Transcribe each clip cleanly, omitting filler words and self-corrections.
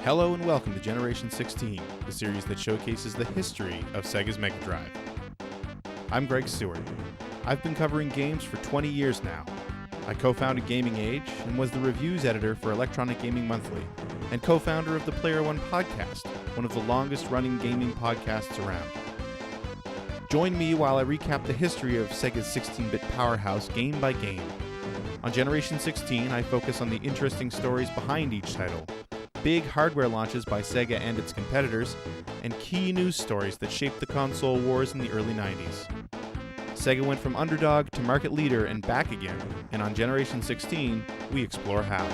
Hello and welcome to Generation 16, the series that showcases the history of Sega's Mega Drive. I'm Greg Stewart. I've been covering games for 20 years now. I co-founded Gaming Age and was the reviews editor for Electronic Gaming Monthly, and co-founder of the Player One podcast, one of the longest-running gaming podcasts around. Join me while I recap the history of Sega's 16-bit powerhouse game by game. On Generation 16, I focus on the interesting stories behind each title, big hardware launches by Sega and its competitors, and key news stories that shaped the console wars in the early 90s. Sega went from underdog to market leader and back again, and on Generation 16, we explore how.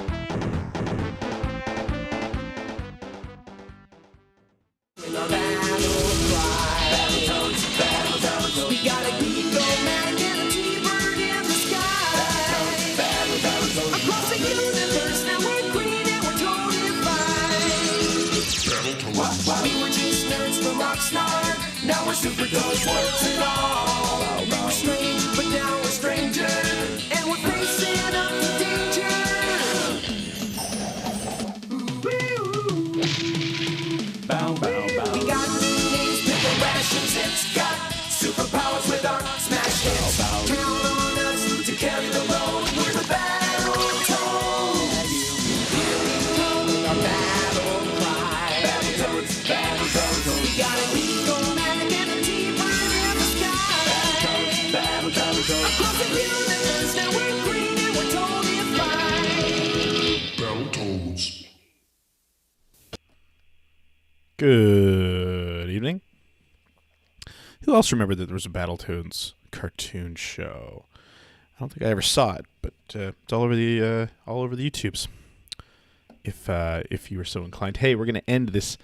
Battletoads, we got a eagle-man and a T-bird in the sky. Battletoads, across the universe, now we're green and we're totally fine. Battletoads, we were just nerds from Rockstar, now we're super toys, works and all. We were strange, but now we're stranger, and we're facing up to danger. Bow, bow, bow. We got names, pickle rations, it's got superpowers with our smash hits. Count on us to carry the load. We're the Battletoads. Here we come with our battle cry. Battletoads, Battletoads. We got an eagle-man and a T-bird in the sky. Battletoads. Across the universe, now we're green and we're totally fine. Battletoads. Good evening. Who else remembered that there was a Battletoads cartoon show? I don't think I ever saw it, but it's all over the YouTubes. If you were so inclined. Hey, we're going to end this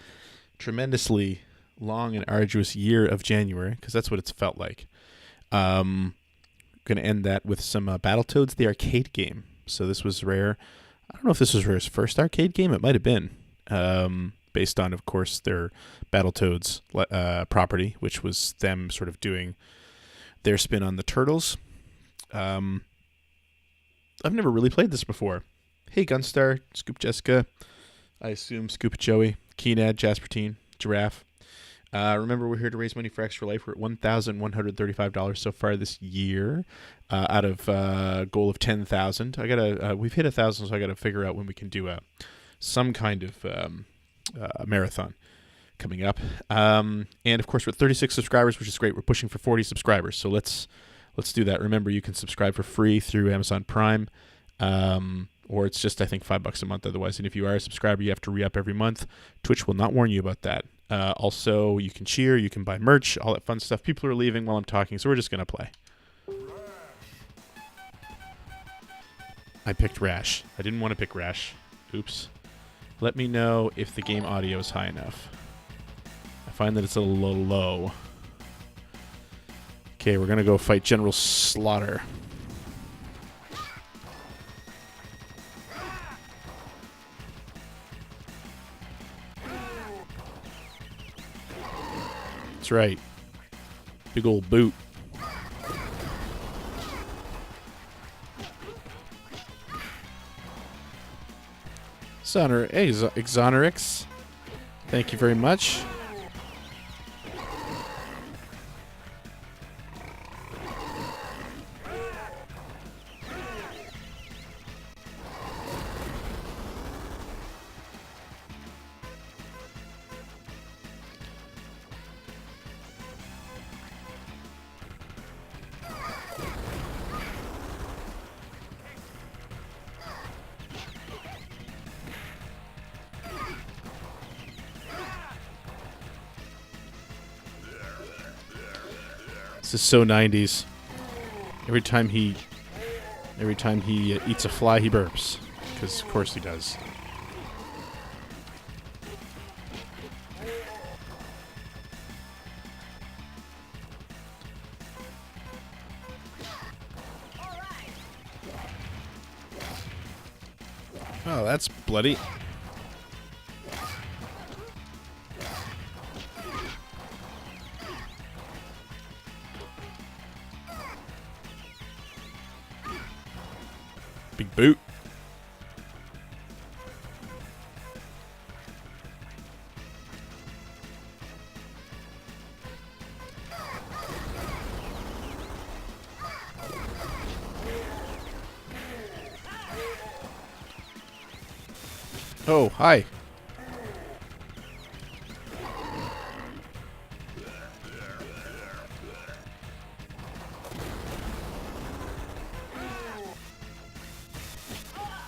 tremendously long and arduous year of January, because that's what it's felt like. Going to end that with some Battletoads, the arcade game. So this was Rare. I don't know if this was Rare's first arcade game. It might have been. Based on, of course, their Battletoads property, which was them sort of doing their spin on the Turtles. I've never really played this before. Hey, Gunstar, Scoop Jessica, I assume Scoop Joey, Keenad, Jaspertine, Giraffe. Remember, we're here to raise money for Extra Life. We're at $1,135 so far this year, out of a goal of $10,000. We've hit 1,000, so I got to figure out when we can do some kind of marathon coming up, and of course we're at 36 subscribers, which is great. We're pushing for 40 subscribers, so let's do that. Remember, you can subscribe for free through Amazon Prime, or it's just, I think, $5 a month otherwise. And if you are a subscriber, you have to re-up every month. Twitch will not warn you about that. Also, you can cheer, you can buy merch, all that fun stuff. People are leaving while I'm talking, so we're just gonna play. I picked Rash. I didn't want to pick Rash. Oops. Let me know if the game audio is high enough. I find that it's a little low. Okay, we're going to go fight General Slaughter. That's right. Big old boot. Hey, Exonerix. Thank you very much. This is so 90s. Every time he eats a fly, he burps, because of course he does. Oh, that's bloody. Big boot. Oh, hi.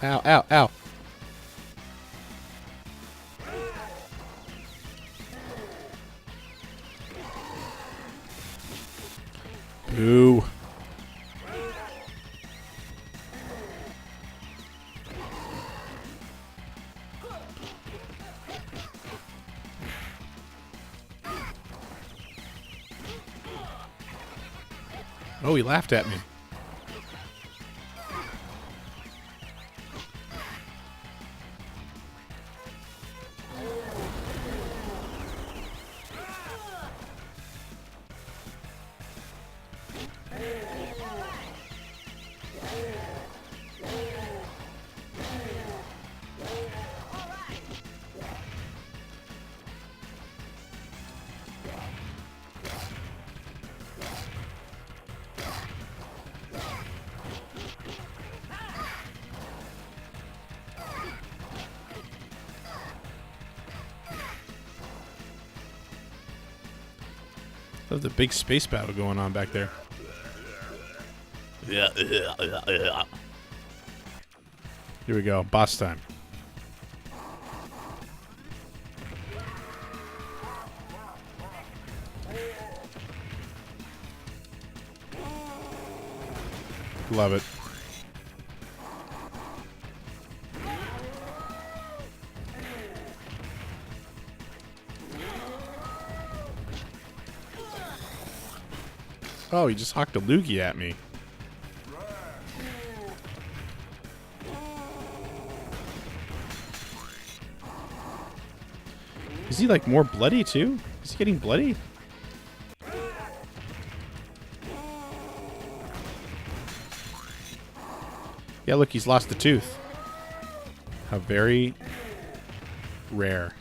Ow, ow, ow. Boo. Oh, he laughed at me. Love the big space battle going on back there. Here we go. Boss time. Love it. Oh, he just hocked a loogie at me. Is he like more bloody too? Is he getting bloody? Yeah, look, he's lost a tooth. How very rare.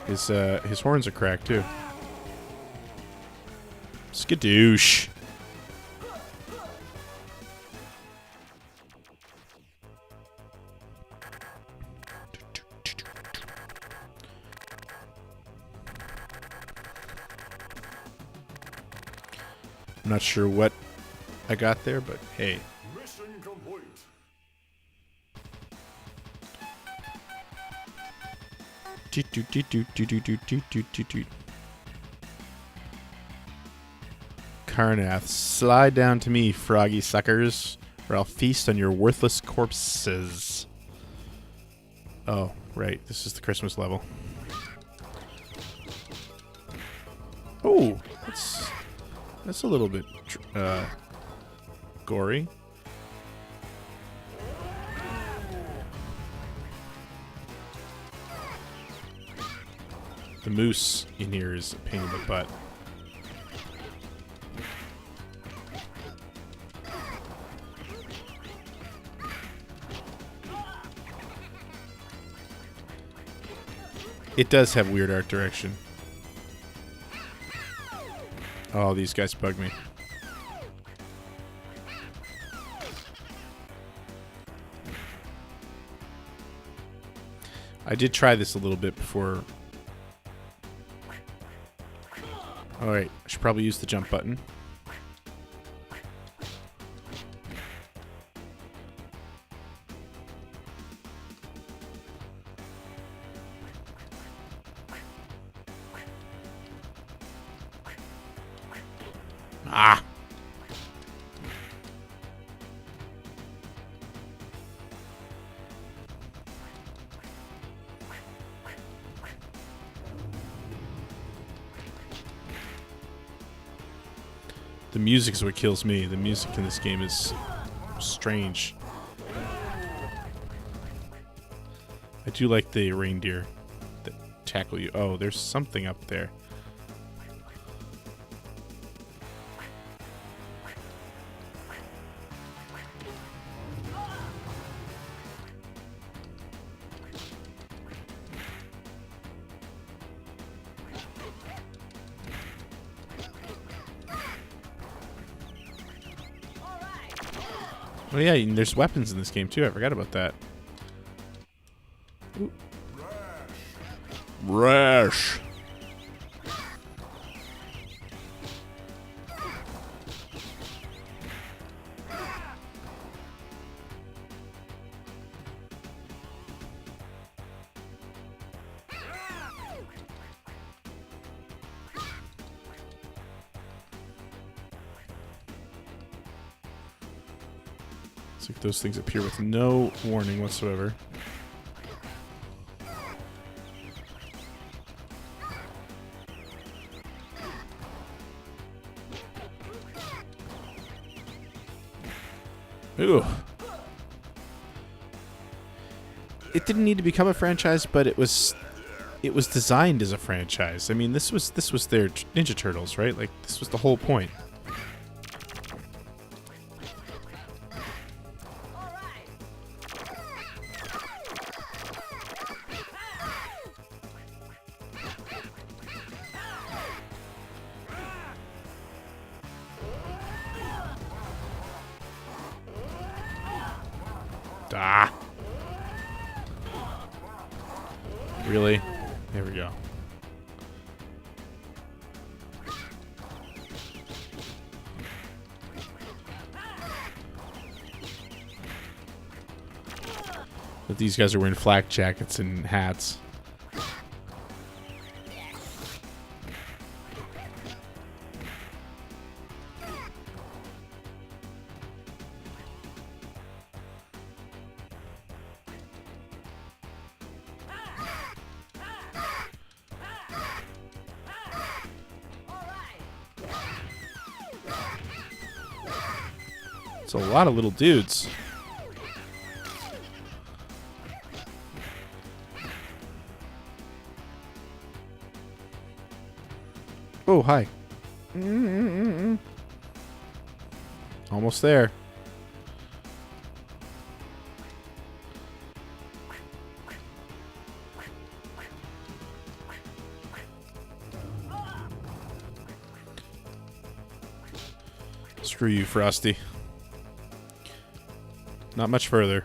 His horns are cracked too. Skadoosh. I'm not sure what I got there, but hey. Mission complete. Karnath, slide down to me, froggy suckers, or I'll feast on your worthless corpses. Oh, right. This is the Christmas level. Oh, that's a little bit gory. The moose in here is a pain in the butt. It does have weird art direction. Oh, these guys bug me. I did try this a little bit before. Alright, I should probably use the jump button. Ah! The music is what kills me. The music in this game is strange. I do like the reindeer that tackle you. Oh, there's something up there. Oh yeah, and there's weapons in this game too. I forgot about that. Ooh. Rash. It's like those things appear with no warning whatsoever. Ooh. It didn't need to become a franchise, but it was designed as a franchise. I mean, this was their Ninja Turtles, right? Like, this was the whole point. Ah. Really? There we go. But these guys are wearing flak jackets and hats. It's a lot of little dudes. Oh, hi. Almost there. Screw you, Frosty. Not much further.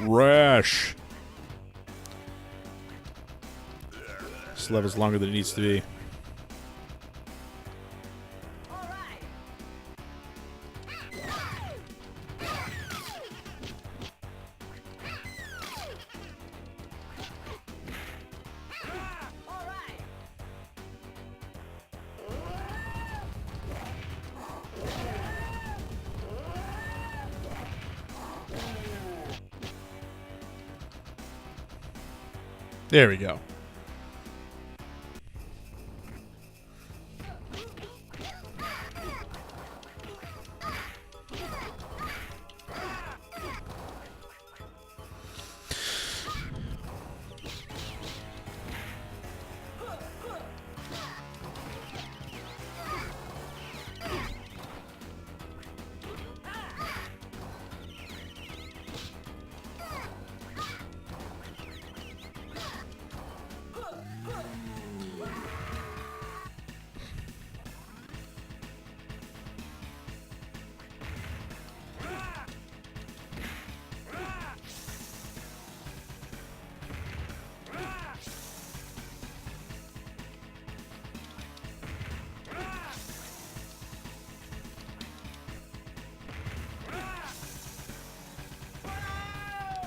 Rash. This level's longer than it needs to be. There we go.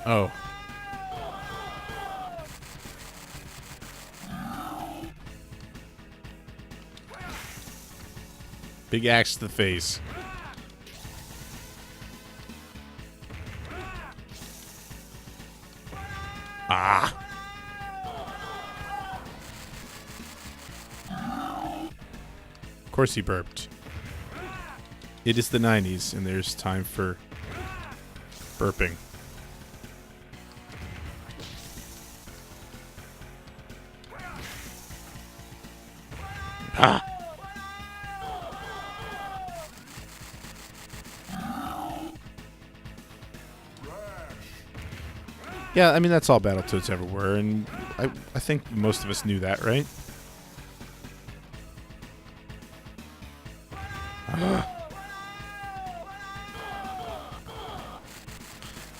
Oh. Big axe to the face. Ah. Of course he burped. It is the 90s, and there's time for burping. Ah. Yeah, I mean, that's all Battletoads ever were, and I think most of us knew that, right?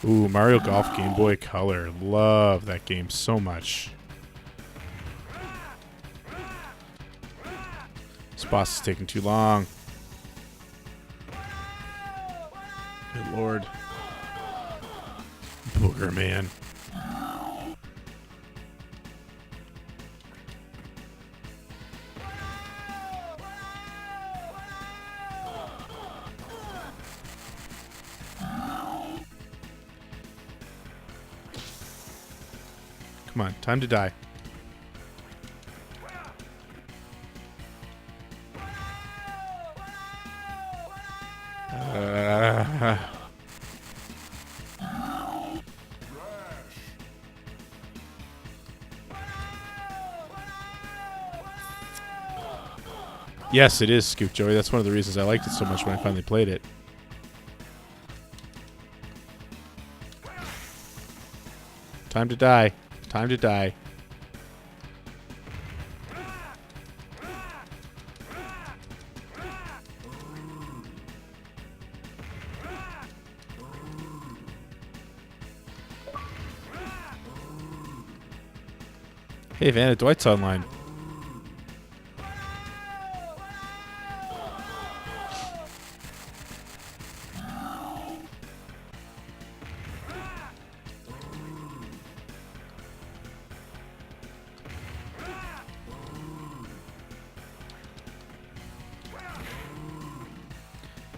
Ooh, Mario Golf Game Boy Color. Love that game so much. This boss is taking too long. Good lord. Booger man. Come on, time to die. Yes, it is, Scoop Joey. That's one of the reasons I liked it so much when I finally played it. Time to die. Time to die. Hey, Vanna Dwight's online.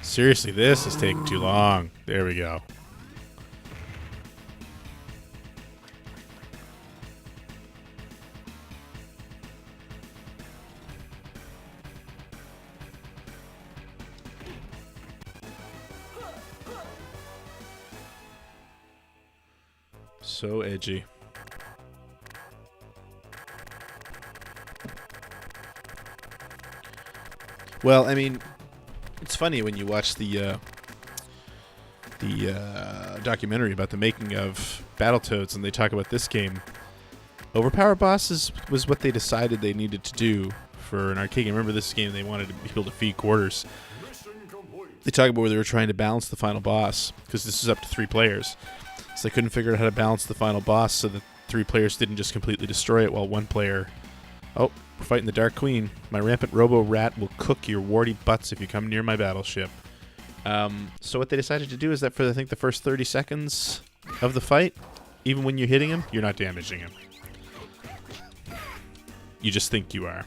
Seriously, this is taking too long. There we go. So edgy. Well, I mean, it's funny when you watch the documentary about the making of Battletoads, and they talk about this game. Overpower bosses was what they decided they needed to do for an arcade game. Remember this game? They wanted to be able to feed quarters. They talk about where they were trying to balance the final boss, because this is up to 3 players. So they couldn't figure out how to balance the final boss so that 3 players didn't just completely destroy it while 1 player... Oh, we're fighting the Dark Queen. My rampant robo-rat will cook your warty butts if you come near my battleship. So what they decided to do is that for, I think, the first 30 seconds of the fight, even when you're hitting him, you're not damaging him. You just think you are.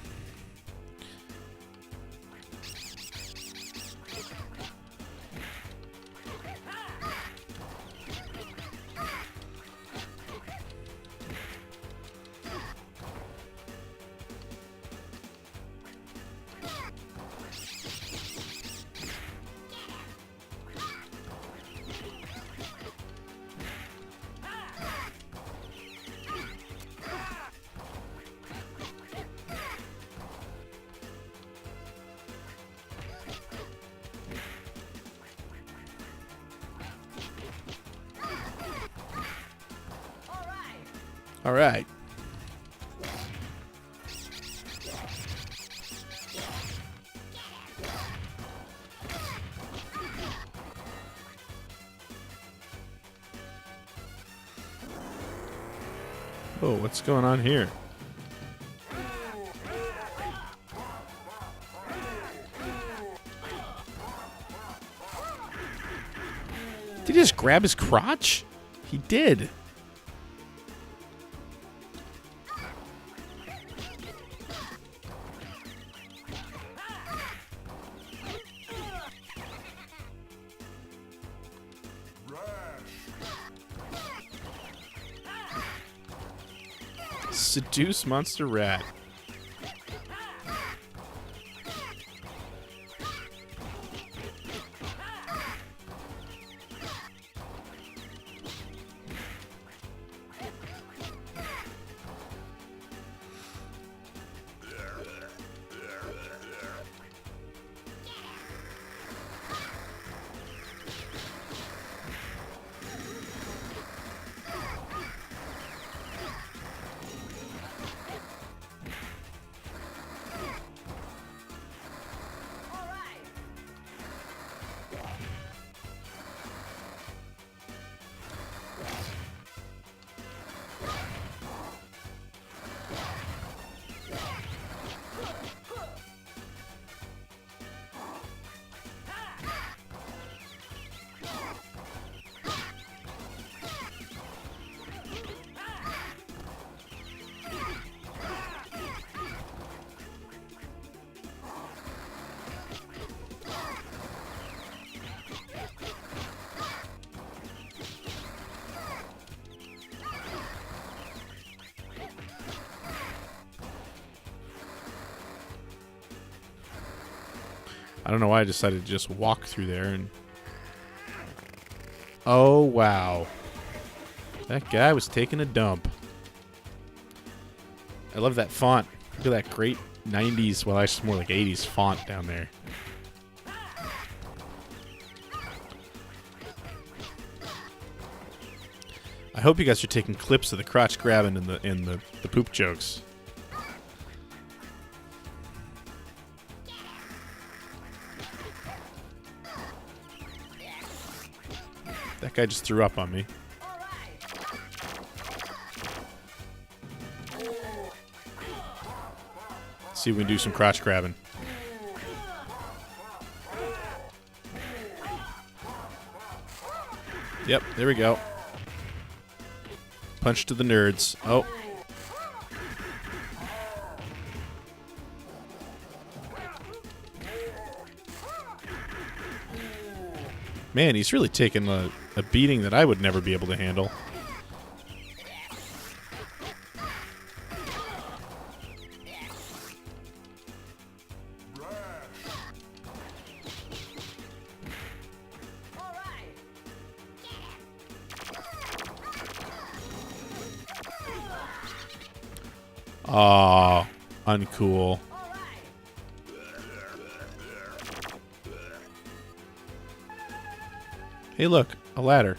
All right. Oh, what's going on here? Did he just grab his crotch? He did. Seduce Monster Rat. I don't know why I decided to just walk through there and... Oh, wow. That guy was taking a dump. I love that font. Look at that great 90s, well, actually more like 80s font down there. I hope you guys are taking clips of the crotch grabbing and the poop jokes. That guy just threw up on me. Let's see if we can do some crotch grabbing. Yep, there we go. Punch to the nerds. Oh. Man, he's really taken a beating that I would never be able to handle. Aw, uncool. Hey, look, a ladder.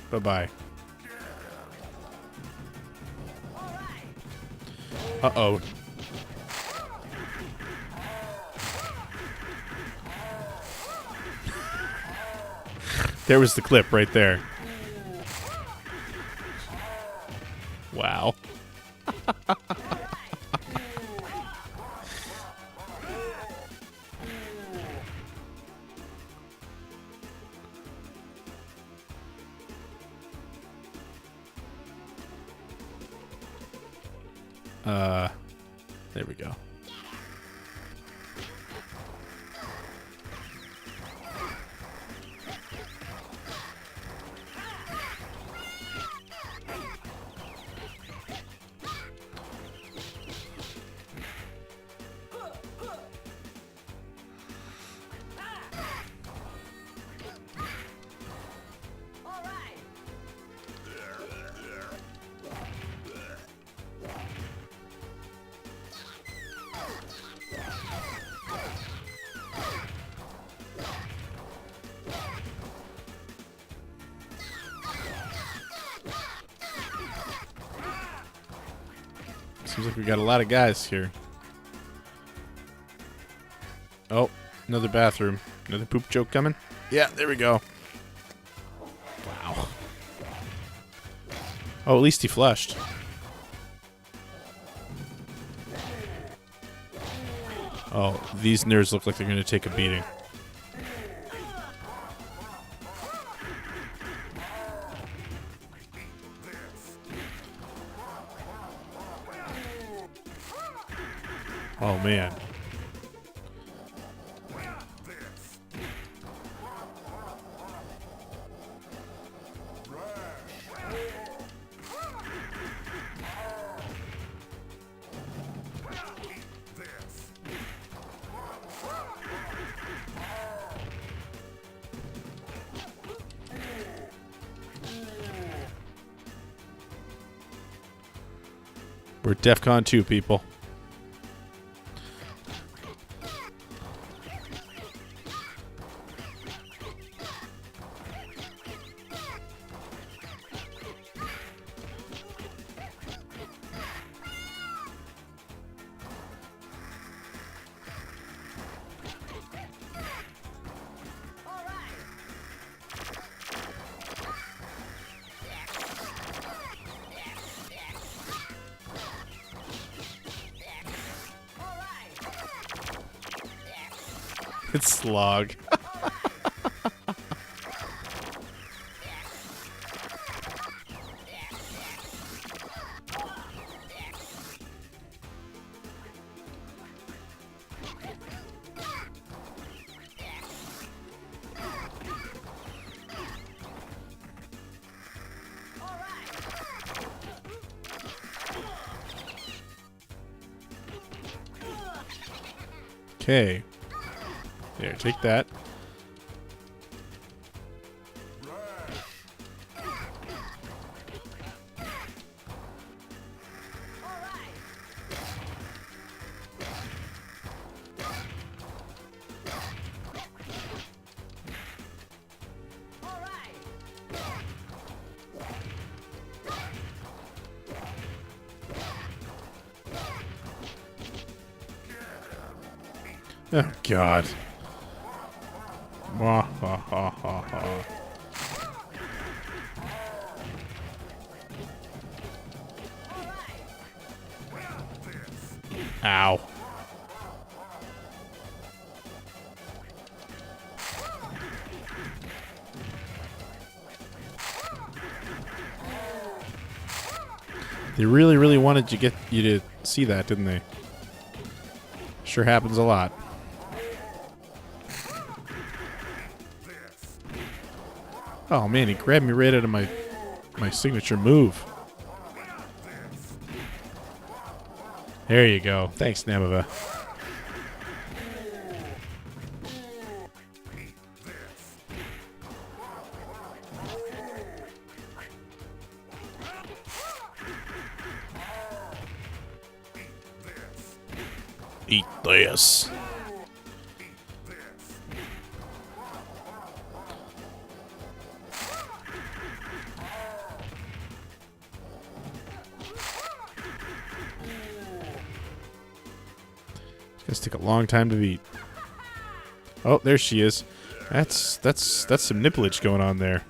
Bye-bye. Uh-oh. There was the clip right there. Wow. There we go. Seems like we got a lot of guys here. Oh, another bathroom. Another poop joke coming? Yeah, there we go. Wow. Oh, at least he flushed. Oh, these nerds look like they're going to take a beating. Oh, man. We're DEFCON 2, people. It's slog. Okay. There, take that. Oh, God. Wah, ha, ha, ha, ha. Ow. They really, really wanted to get you to see that, didn't they? Sure happens a lot. Oh man, he grabbed me right out of my signature move. There you go. Thanks, Namava. Eat this. This take a long time to beat. Oh, there she is. That's some nipplage going on there.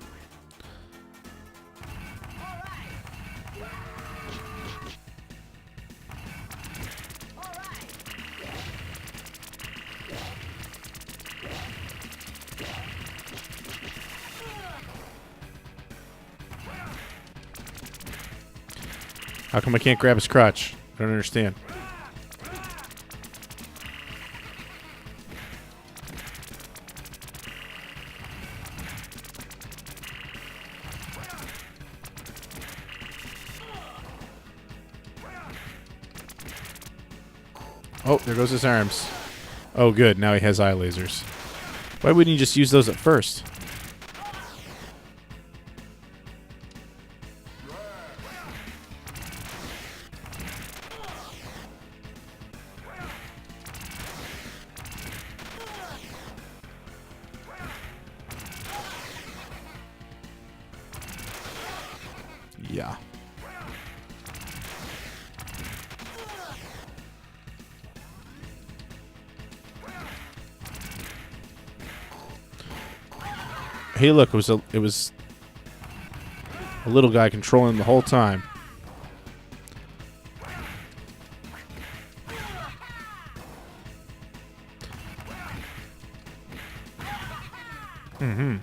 How come I can't grab his crotch? I don't understand. Oh, there goes his arms. Oh, good. Now he has eye lasers. Why wouldn't you just use those at first? Yeah. Hey, look, it was a little guy controlling the whole time. Mm-hmm.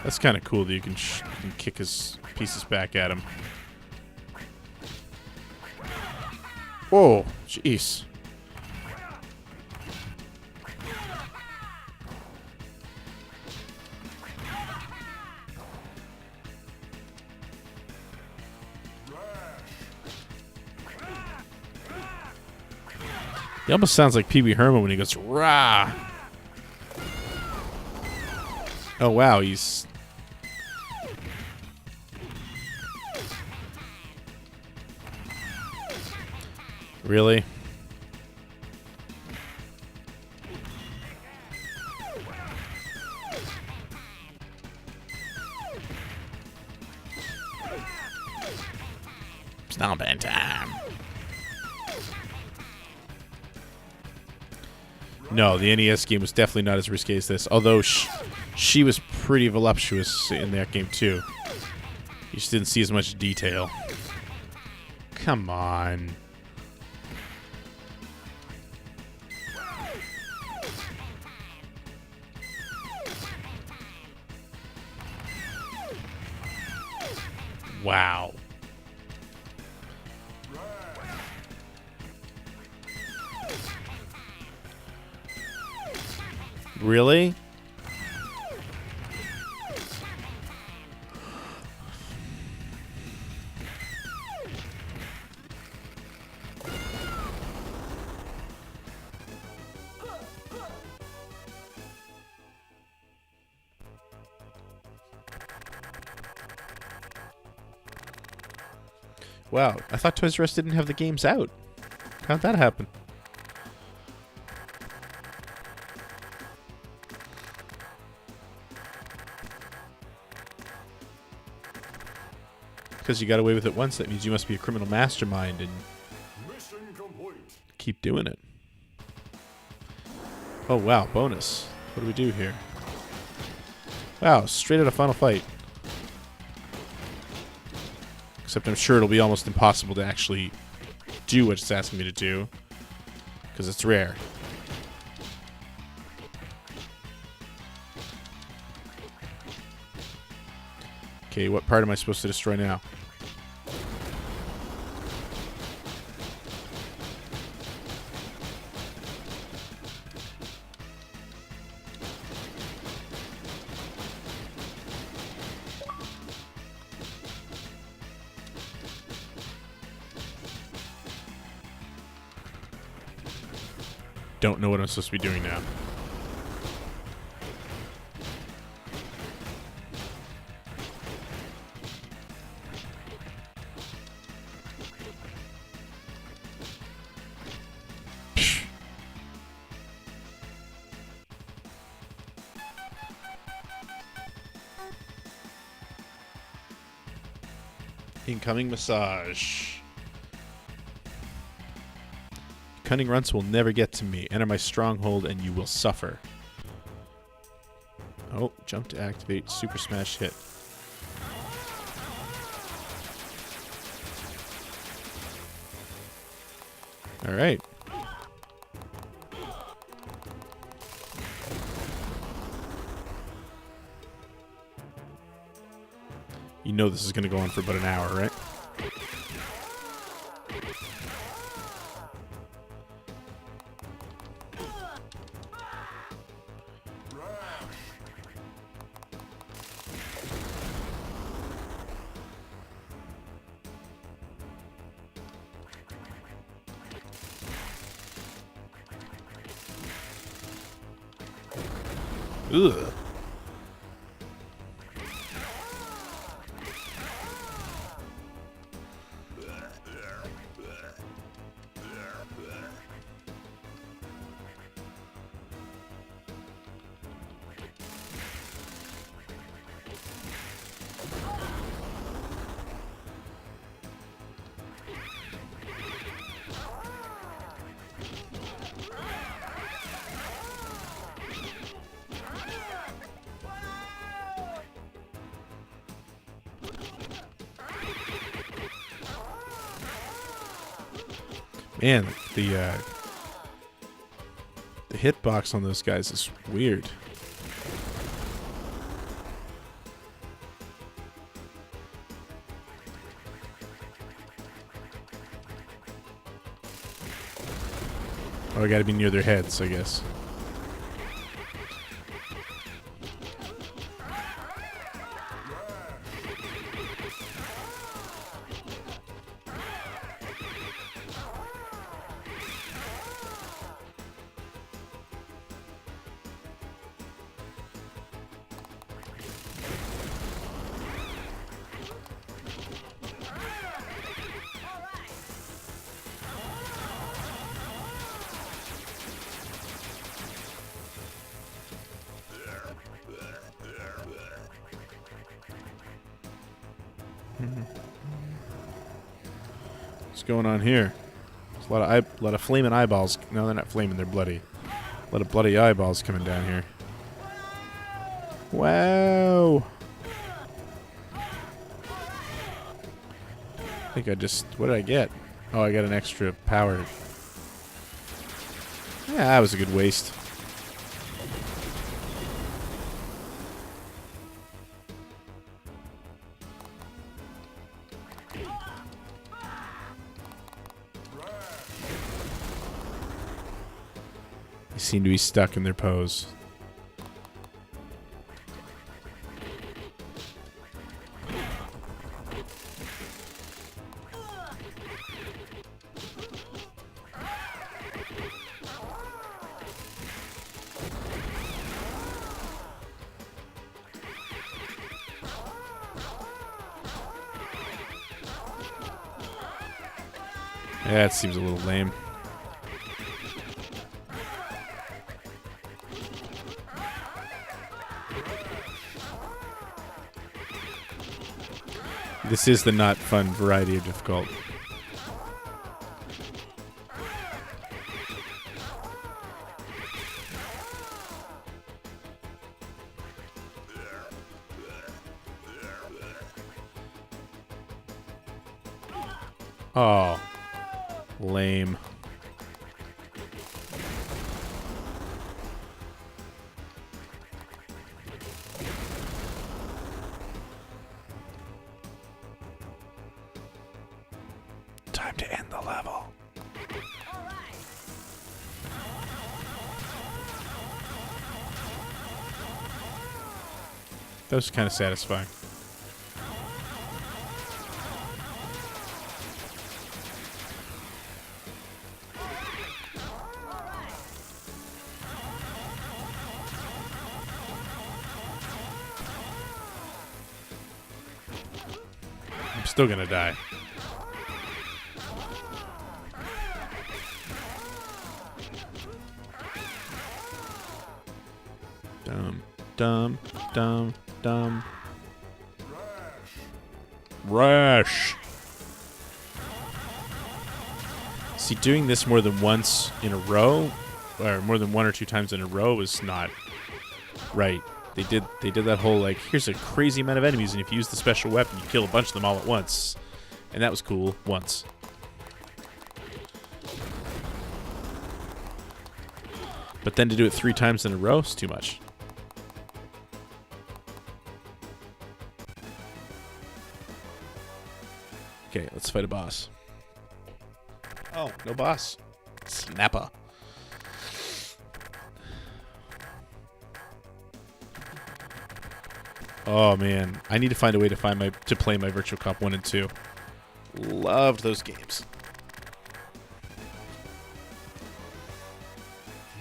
That's kind of cool that you can kick his pieces back at him. Whoa, jeez. He almost sounds like Pee Wee Herman when he goes, rah! Oh, wow, he's... Really? Stomping time. No, the NES game was definitely not as risque as this. Although she was pretty voluptuous in that game too. You just didn't see as much detail. Come on. Wow. Really? Wow, I thought Toys R Us didn't have the games out. How'd that happen? Because you got away with it once, that means you must be a criminal mastermind and keep doing it. Oh wow, bonus. What do we do here? Wow, straight out of Final Fight. Except I'm sure it'll be almost impossible to actually do what it's asking me to do, because it's rare. Okay, what part am I supposed to destroy now? Don't know what I'm supposed to be doing now. Incoming massage. Cunning runts will never get to me. Enter my stronghold and you will suffer. Oh, jump to activate Super Smash hit. Alright. You know this is going to go on for about an hour, right? Ugh. Man, the hitbox on those guys is weird. Oh, I gotta be near their heads, I guess. What's going on here? There's a lot of flaming eyeballs. No, they're not flaming. They're bloody. A lot of bloody eyeballs coming down here. Wow. I think I just... What did I get? Oh, I got an extra power. Yeah, that was a good waste. They seem to be stuck in their pose. Yeah, it seems a little lame. This is the not fun variety of difficult. Oh, lame. Time to end the level. That was kind of satisfying. I'm still gonna die. Dumb, dumb, dumb. Rash. See, doing this more than once in a row, or more than one or two times in a row, is not right. They did that whole, like, here's a crazy amount of enemies, and if you use the special weapon, you kill a bunch of them all at once. And that was cool, once. But then to do it 3 times in a row is too much. Okay, let's fight a boss. Oh, no boss. Snapper. Oh man, I need to find a way to play my Virtual Cop 1 and 2. Loved those games.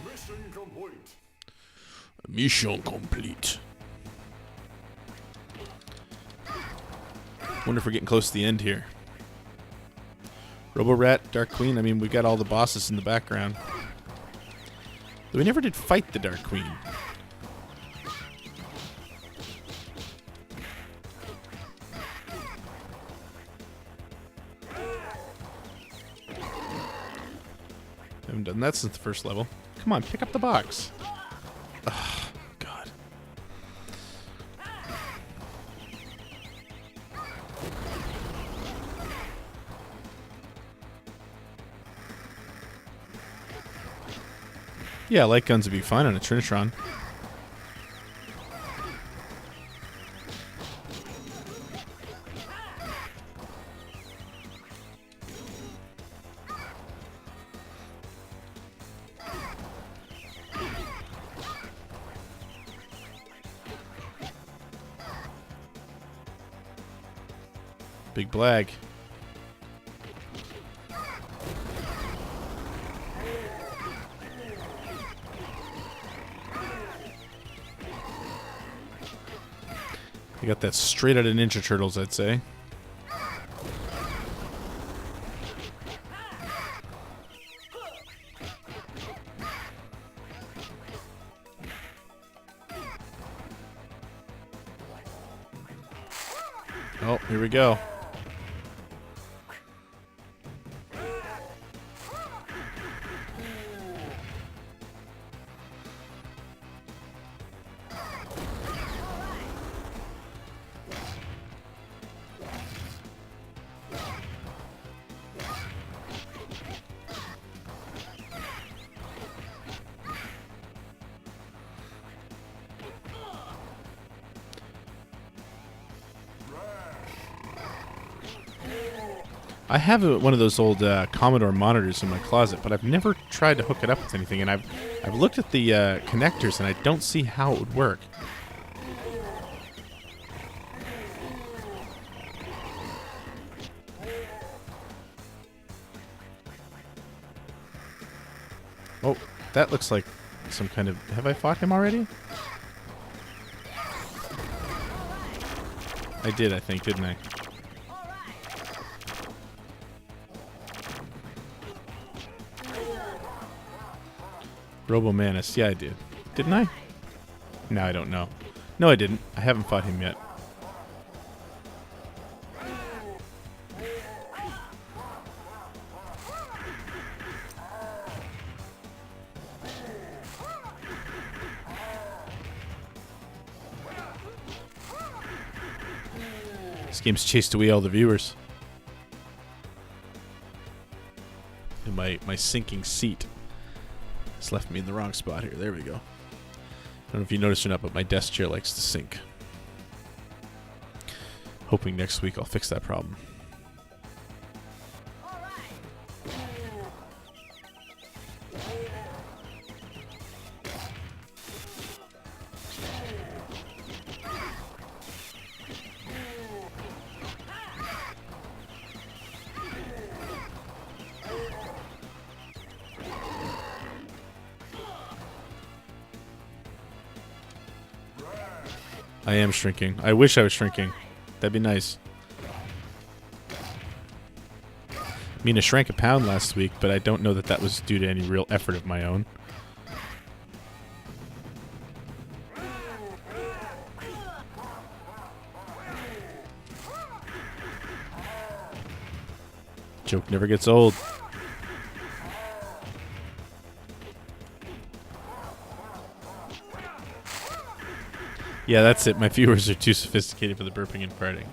Mission complete. Mission complete. Wonder if we're getting close to the end here. Robo-Rat, Dark Queen. I mean, we got all the bosses in the background. Though we never did fight the Dark Queen. Haven't done that since the first level. Come on, pick up the box. Ugh, God. Yeah, light guns would be fine on a Trinitron. Big Blag. You got that straight out of Ninja Turtles, I'd say. Oh, here we go. I have one of those old Commodore monitors in my closet, but I've never tried to hook it up with anything, and I've looked at the connectors, and I don't see how it would work. Oh, that looks like some kind of... Have I fought him already? I did, I think, didn't I? Robomanus. Yeah, I did. Didn't I? No, I don't know. No, I didn't. I haven't fought him yet. This game's chased away all the viewers. And my sinking seat has left me in the wrong spot here. There we go. I don't know if you noticed or not, but my desk chair likes to sink. Hoping next week I'll fix that problem. I am shrinking. I wish I was shrinking. That'd be nice. I mean, I shrank a pound last week, but I don't know that that was due to any real effort of my own. Joke never gets old. Yeah, that's it. My viewers are too sophisticated for the burping and farting.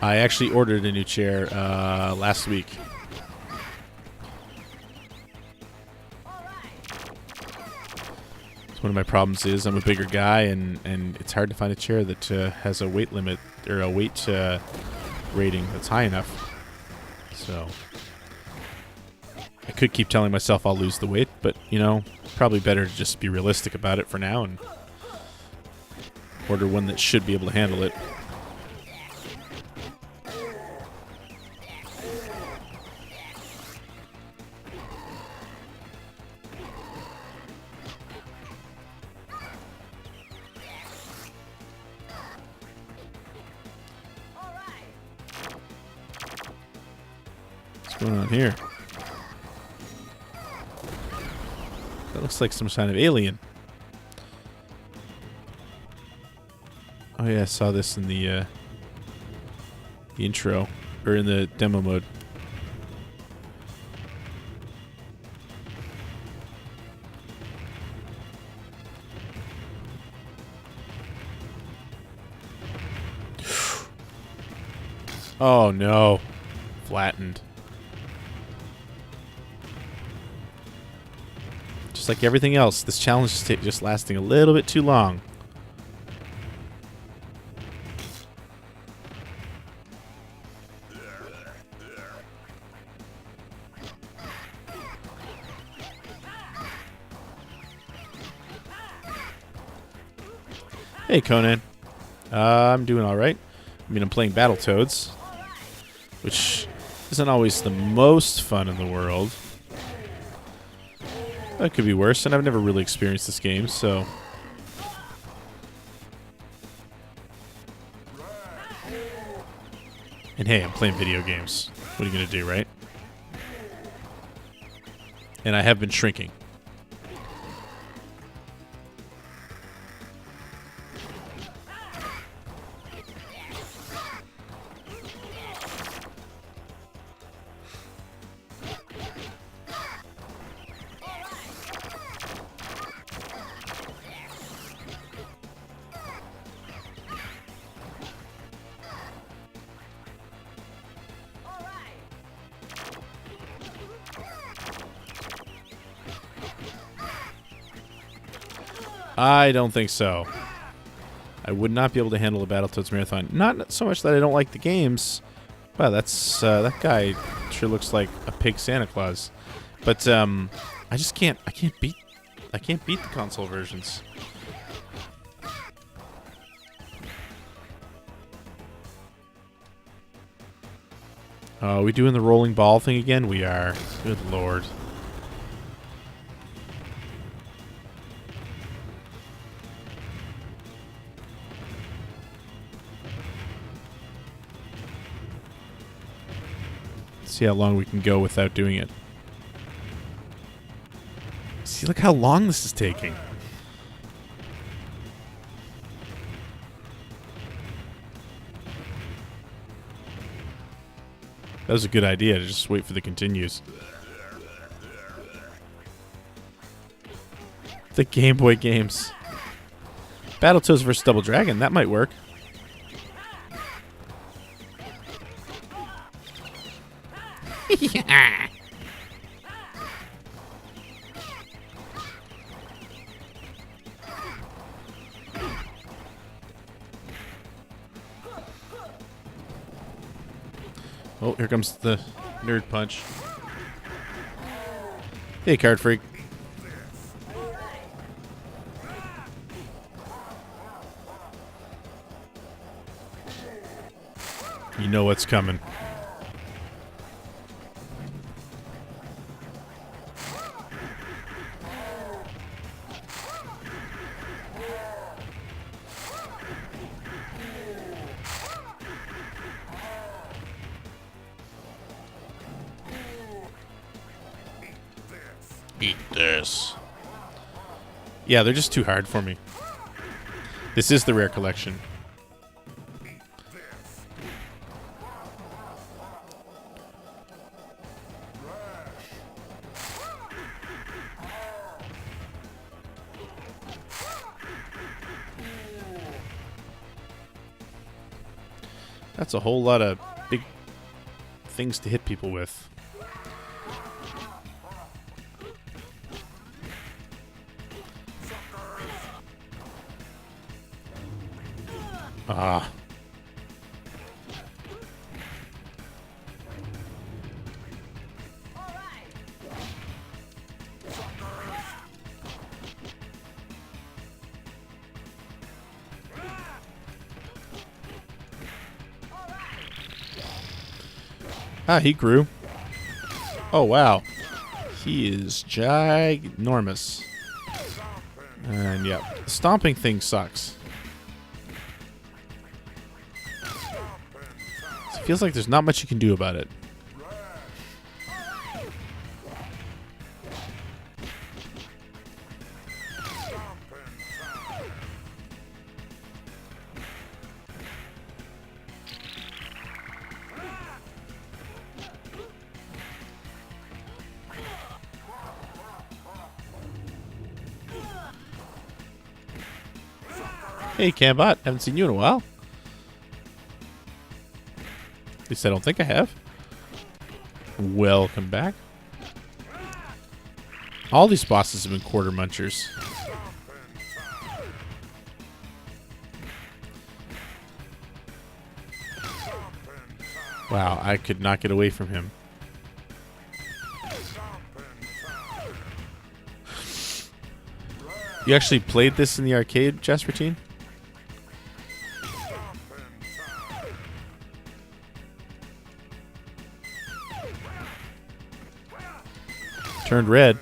I actually ordered a new chair last week. So one of my problems is I'm a bigger guy, and it's hard to find a chair that has a weight limit or a weight rating that's high enough. So I could keep telling myself I'll lose the weight, but, you know, probably better to just be realistic about it for now and order one that should be able to handle it. What's going on here? That looks like some kind of alien. Oh yeah, I saw this in the intro, or in the demo mode. Oh no, flattened. Just like everything else, this challenge is just lasting a little bit too long. Hey, Conan. I'm doing alright. I mean, I'm playing Battletoads, which isn't always the most fun in the world. That could be worse, and I've never really experienced this game, so... And hey, I'm playing video games. What are you gonna do, right? And I have been shrinking. I don't think so. I would not be able to handle a Battletoads marathon. Not so much that I don't like the games. Wow, that's that guy sure looks like a pig Santa Claus. But I just can't. I can't beat the console versions. Are we doing the rolling ball thing again? We are. Good lord. See how long we can go without doing it. See, look how long this is taking. That was a good idea to just wait for the continues. The Game Boy games. Battletoads vs. Double Dragon, that might work. Yeah. Oh, here comes the nerd punch. Hey, card freak. You know what's coming. Eat this. Yeah, they're just too hard for me. This is the rare collection. That's a whole lot of big things to hit people with. Ah. Ah, he grew. Oh, wow. He is ginormous. And yeah, the stomping thing sucks. It feels like there's not much you can do about it. Hey, Cambot. Haven't seen you in a while. At least I don't think I have. Welcome back. All these bosses have been quarter munchers. Wow, I could not get away from him. You actually played this in the arcade, Jaspertine? Turned red.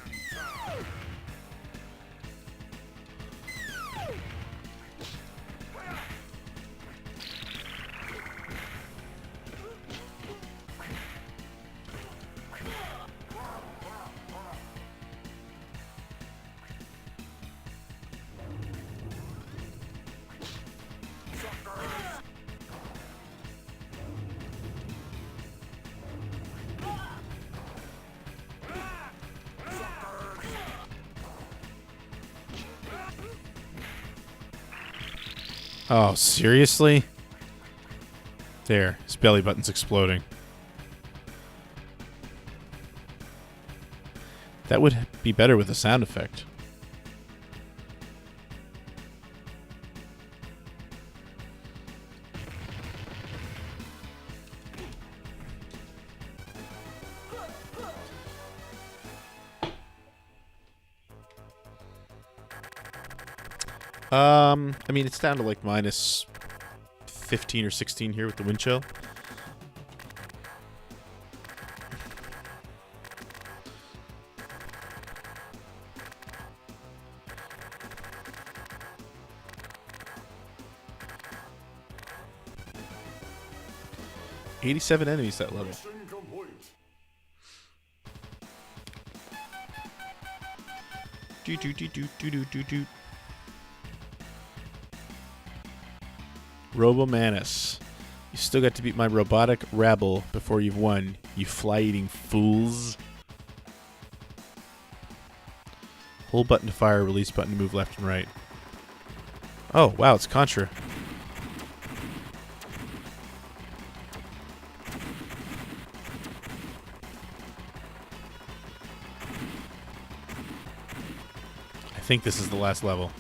Oh, seriously? There, his belly button's exploding. That would be better with a sound effect. I mean, it's down to like minus 15 or 16 here with the wind chill. $87 enemies that level. Mission complete. Robomanus. You still got to beat my robotic rabble before you've won, you fly-eating fools. Hold button to fire, release button to move left and right. Oh, wow, it's Contra. I think this is the last level.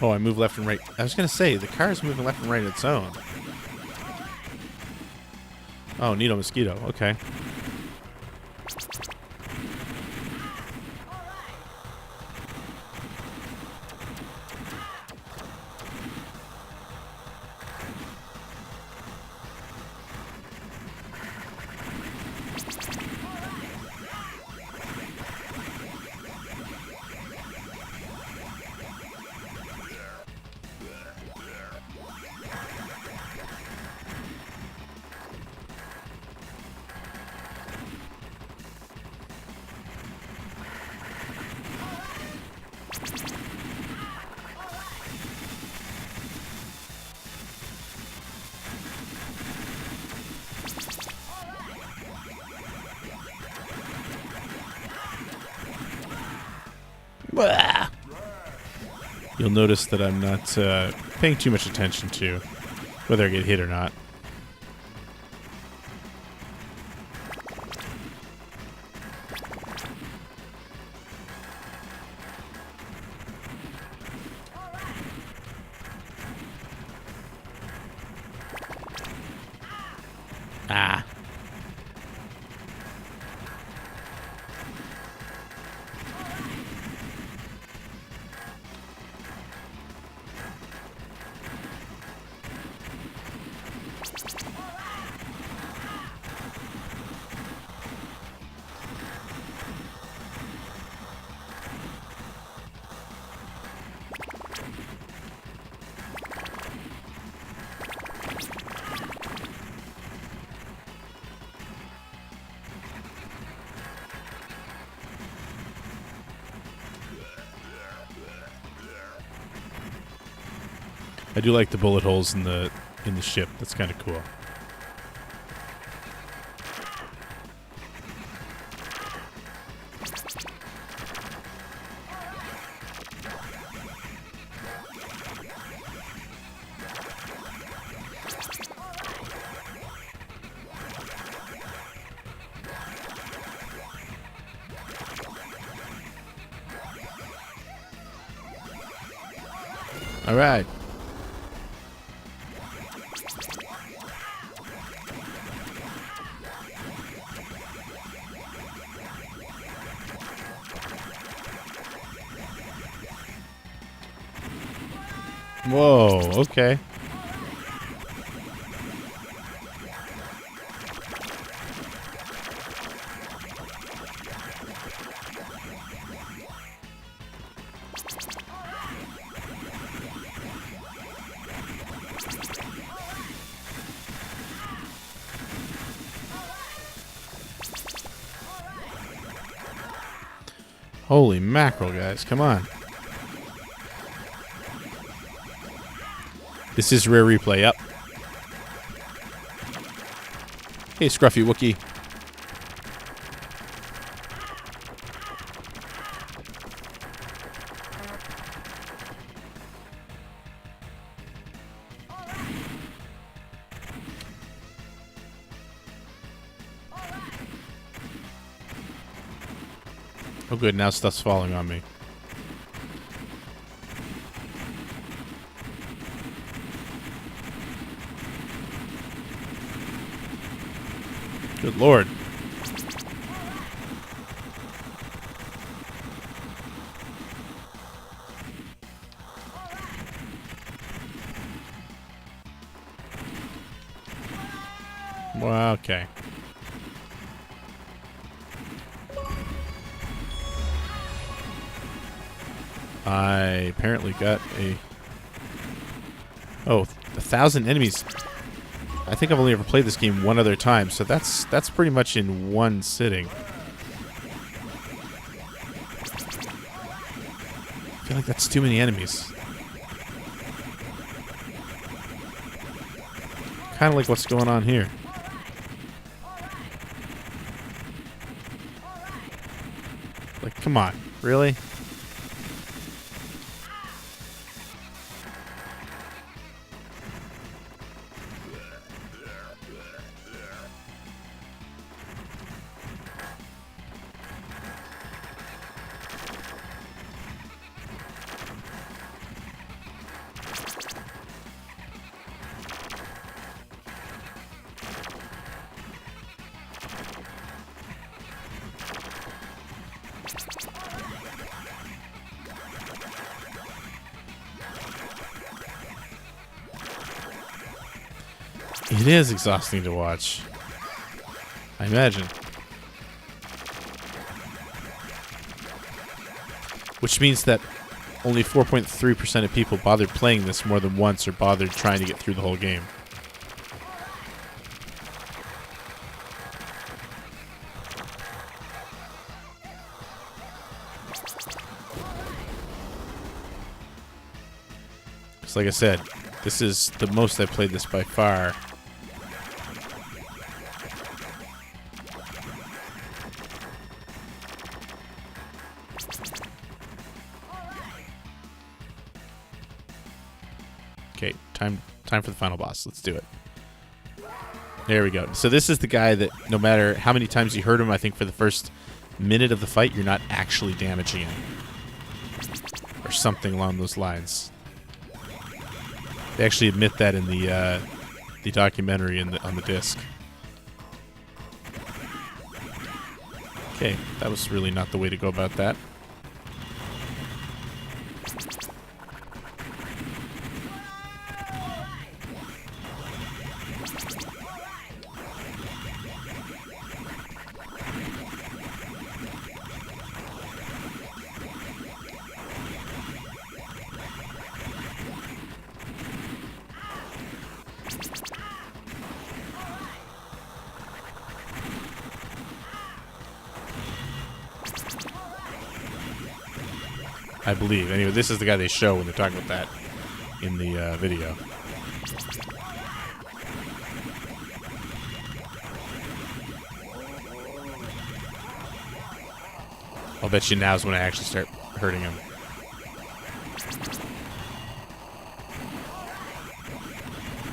Oh, I move left and right. I was going to say, the car is moving left and right on its own. Oh, Needle Mosquito. Okay. Blah. You'll notice that I'm not paying too much attention to whether I get hit or not. Ah. I do like the bullet holes in the ship. That's kind of cool. All right. Whoa, okay. Holy mackerel, guys. Come on. This is rare replay, yep. Hey, Scruffy Wookie. Oh good, now stuff's falling on me. Good lord. Well, okay. I apparently got a... Oh, 1,000 enemies. I think I've only ever played this game one other time, so that's pretty much in one sitting. I feel like that's too many enemies. Kind of like what's going on here. Like, come on. Really? It is exhausting to watch. I imagine. Which means that only 4.3% of people bothered playing this more than once or bothered trying to get through the whole game. Because like I said, this is the most I've played this by far. Okay, time for the final boss. Let's do it. There we go. So this is the guy that no matter how many times you hurt him, I think for the first minute of the fight, you're not actually damaging him. Or something along those lines. They actually admit that in the documentary on the disc. Okay, that was really not the way to go about that. I believe. Anyway, this is the guy they show when they're talking about that in the video. I'll bet you now's when I actually start hurting him.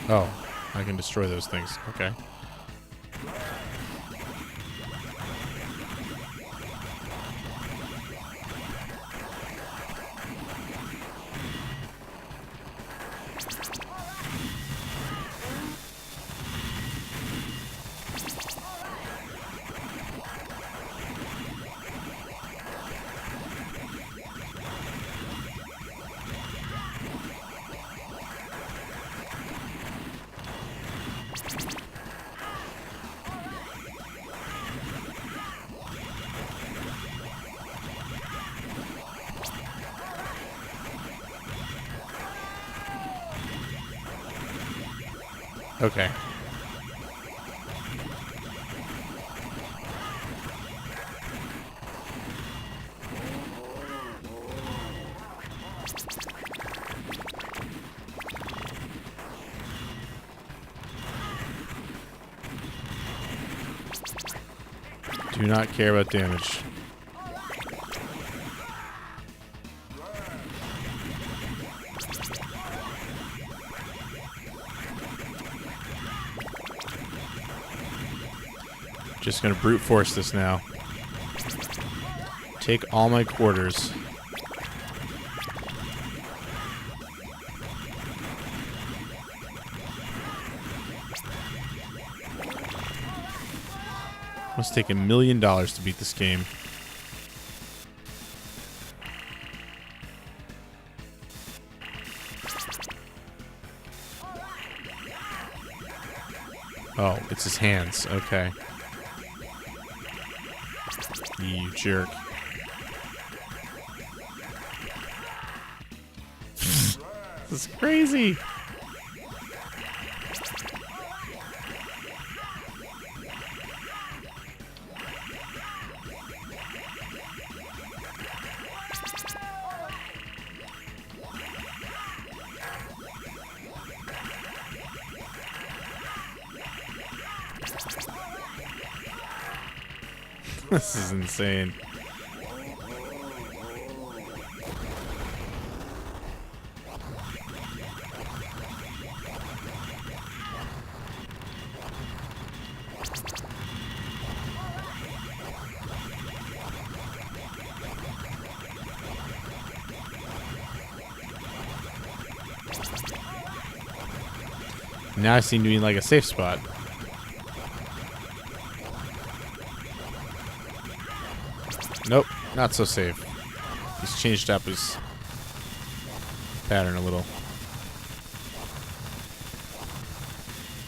Oh, I can destroy those things. Okay. Okay. Do not care about damage. Just gonna brute force this now. Take all my quarters. Must take $1 million to beat this game. Oh, it's his hands. Okay. You jerk. This is crazy. This is insane. Now I seem to be in like a safe spot. Nope, not so safe. He's changed up his pattern a little.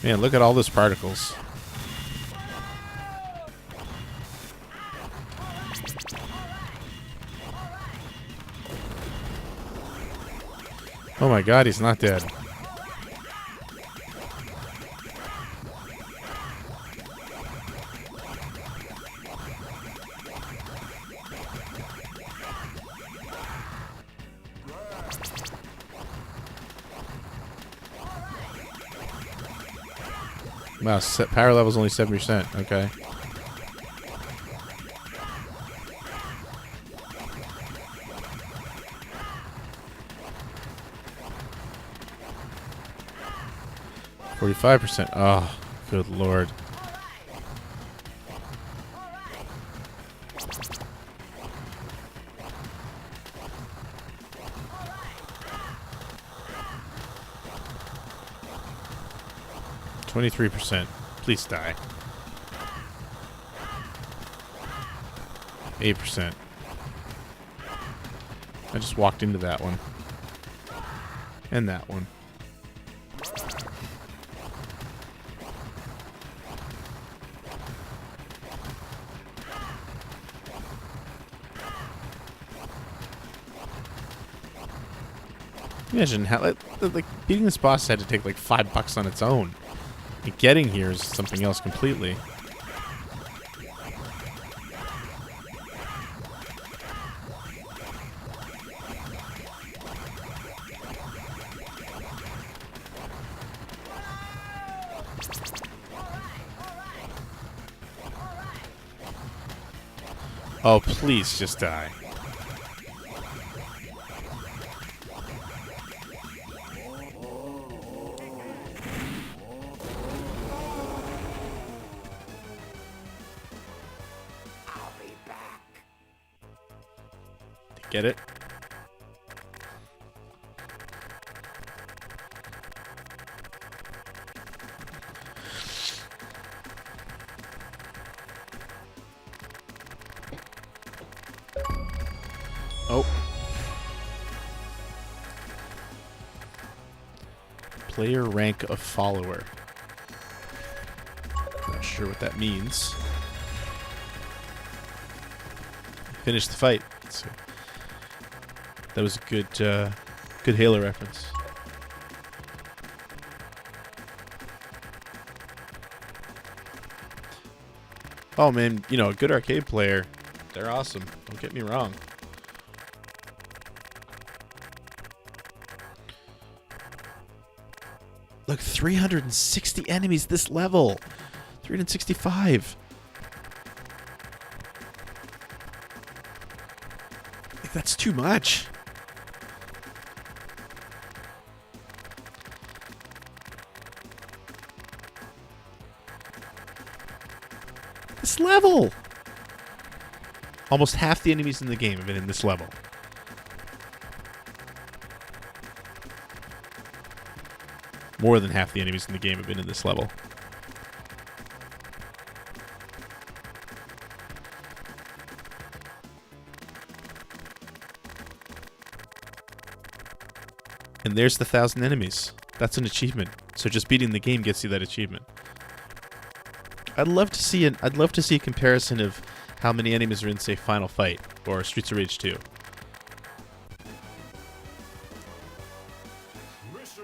Man, look at all those particles. Oh my god, he's not dead. Wow, power level's only 7%. Okay. %. Oh, good lord. %. Please die. 8%. I just walked into that one. And that one. Imagine how like beating this boss had to take like $5 on its own. And getting here is something else completely. Oh, please just die. Get it? Oh. Player rank of follower. Not sure what that means. Finish the fight. So that was a good Halo reference. Oh man, you know, a good arcade player, they're awesome. Don't get me wrong. Look, 360 enemies this level. 365. Like, that's too much. This level. Almost half the enemies in the game have been in this level. More than half the enemies in the game have been in this level. And there's the 1,000 enemies. That's an achievement. So just beating the game gets you that achievement. I'd love to see a comparison of how many enemies are in, say, Final Fight or Streets of Rage 2.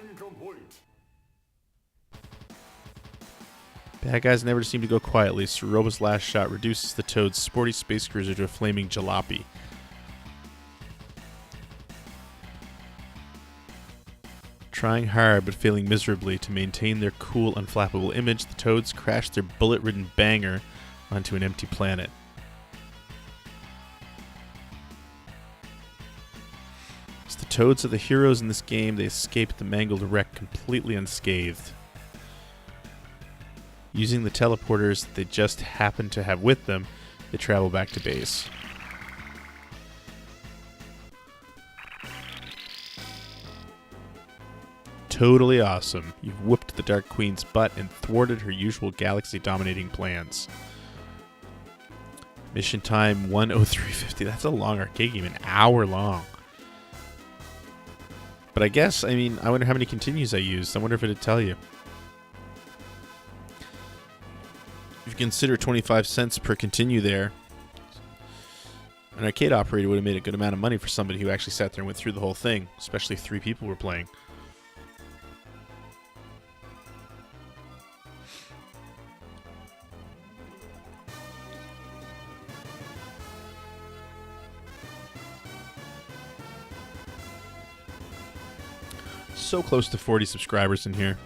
Mission complete. Bad guys never seem to go quietly, so Robo's last shot reduces the Toad's sporty space cruiser to a flaming jalopy. Trying hard but failing miserably to maintain their cool, unflappable image, the Toads crash their bullet-ridden banger onto an empty planet. As the Toads are the heroes in this game, they escape the mangled wreck completely unscathed. Using the teleporters that they just happen to have with them, they travel back to base. Totally awesome. You've whooped the Dark Queen's butt and thwarted her usual galaxy-dominating plans. Mission time 1:03:50. That's a long arcade game, an hour long. But I guess, I wonder how many continues I used. I wonder if it'd tell you. If you consider 25 cents per continue there, an arcade operator would have made a good amount of money for somebody who actually sat there and went through the whole thing, especially if 3 people were playing. So close to 40 subscribers in here.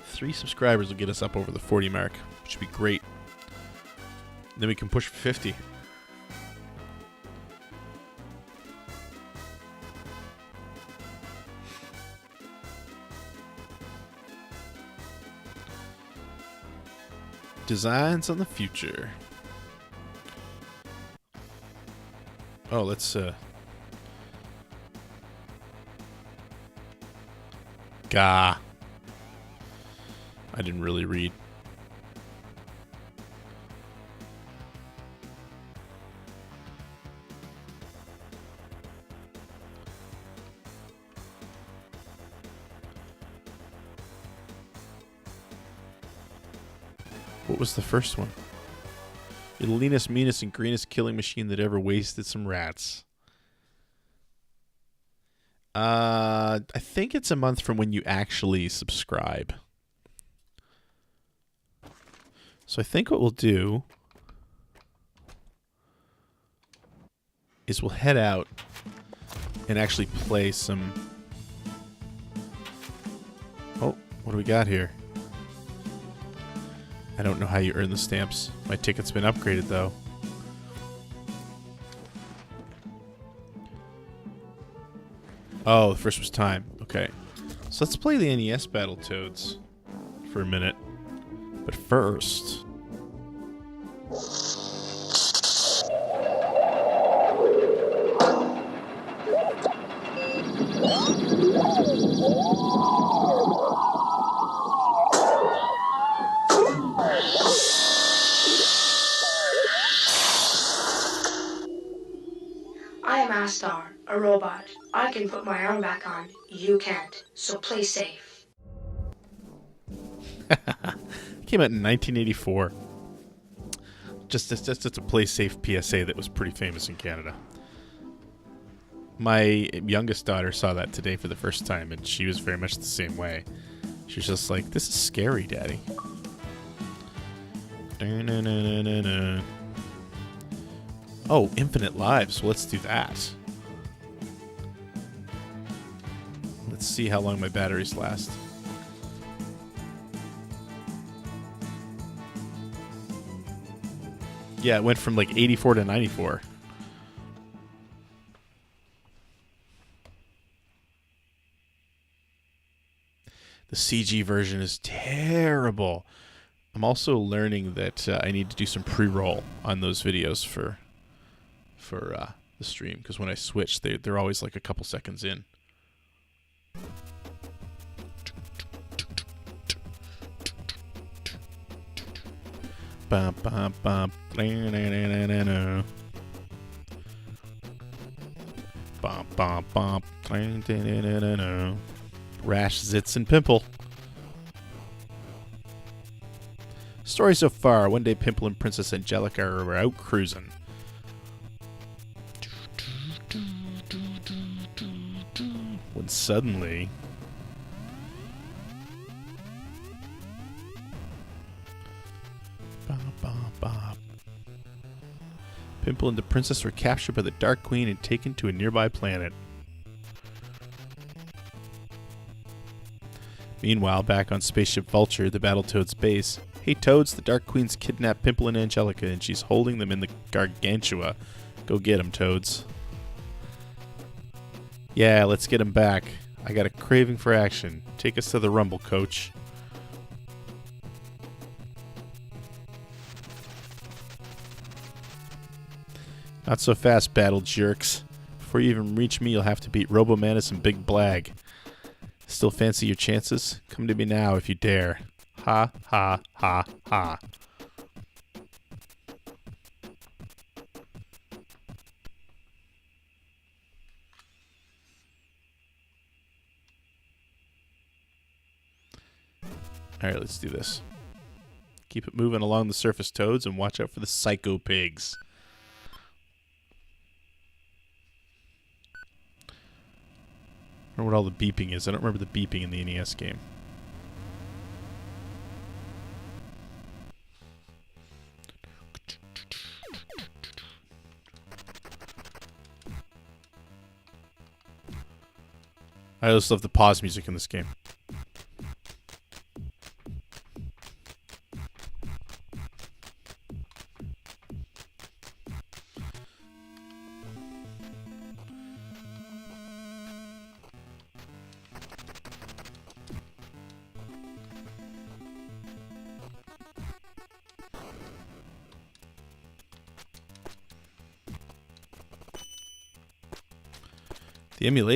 3 subscribers will get us up over the 40 mark, which would be great. Then we can push for 50. Designs on the future. Oh, let's Gah. I didn't really read. What was the first one? The leanest, meanest, and greenest killing machine that ever wasted some rats. I think it's a month from when you actually subscribe. So I think what we'll do is we'll head out and actually play some... Oh, what do we got here? I don't know how you earn the stamps. My ticket's been upgraded, though. Oh, the first was time. Okay. So let's play the NES Battletoads for a minute. But first... I am Astar, a robot. I can put my arm back on. You can't. So play safe. Came out in 1984. Just a play safe PSA that was pretty famous in Canada. My youngest daughter saw that today for the first time, and she was very much the same way. She was just like, "This is scary, Daddy." Oh, infinite lives. Well, let's do that. Let's see how long my batteries last. Yeah, it went from like 84 to 94. The CG version is terrible. I'm also learning that I need to do some pre-roll on those videos for the stream, because when I switch, they're always like a couple seconds in. Bum, bum, bum. Bum, bum, bum. Rash, zits, and pimple. Story so far: one day Pimple and Princess Angelica are out cruising. when suddenly... Pimple and the princess were captured by the Dark Queen and taken to a nearby planet. Meanwhile, back on Spaceship Vulture, the Battletoads base, hey Toads, the Dark Queen's kidnapped Pimple and Angelica and she's holding them in the Gargantua. Go get 'em, Toads. Yeah, let's get 'em back. I got a craving for action. Take us to the Rumble, Coach. Not so fast, battle jerks. Before you even reach me, you'll have to beat Robomanus and Big Blag. Still fancy your chances? Come to me now if you dare. Ha, ha, ha, ha. Alright, let's do this. Keep it moving along the surface, Toads, and watch out for the Psycho Pigs. I don't know what all the beeping is. I don't remember the beeping in the NES game. I just love the pause music in this game.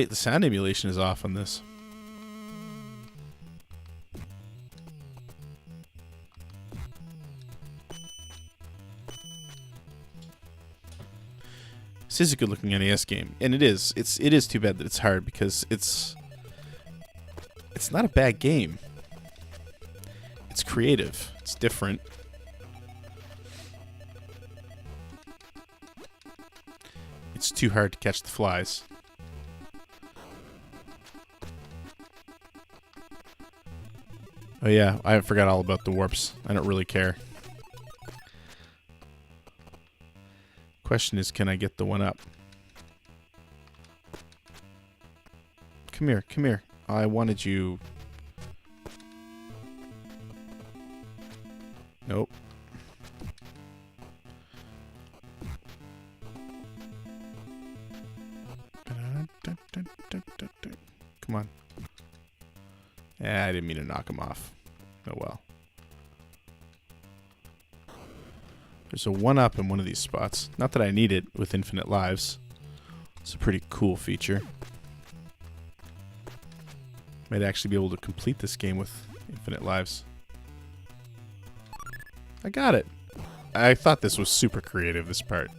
The sound emulation is off on this. This is a good looking NES game, and it is. It is too bad that it's hard because it's not a bad game. It's creative. It's different. It's too hard to catch the flies. Oh yeah, I forgot all about the warps. I don't really care. Question is, can I get the one up? Come here, come here. I wanted you... Nope. Come on. Yeah, I didn't mean to knock him off. Oh well. There's a 1-up in one of these spots. Not that I need it with infinite lives. It's a pretty cool feature. Might actually be able to complete this game with infinite lives. I got it. I thought this was super creative, this part.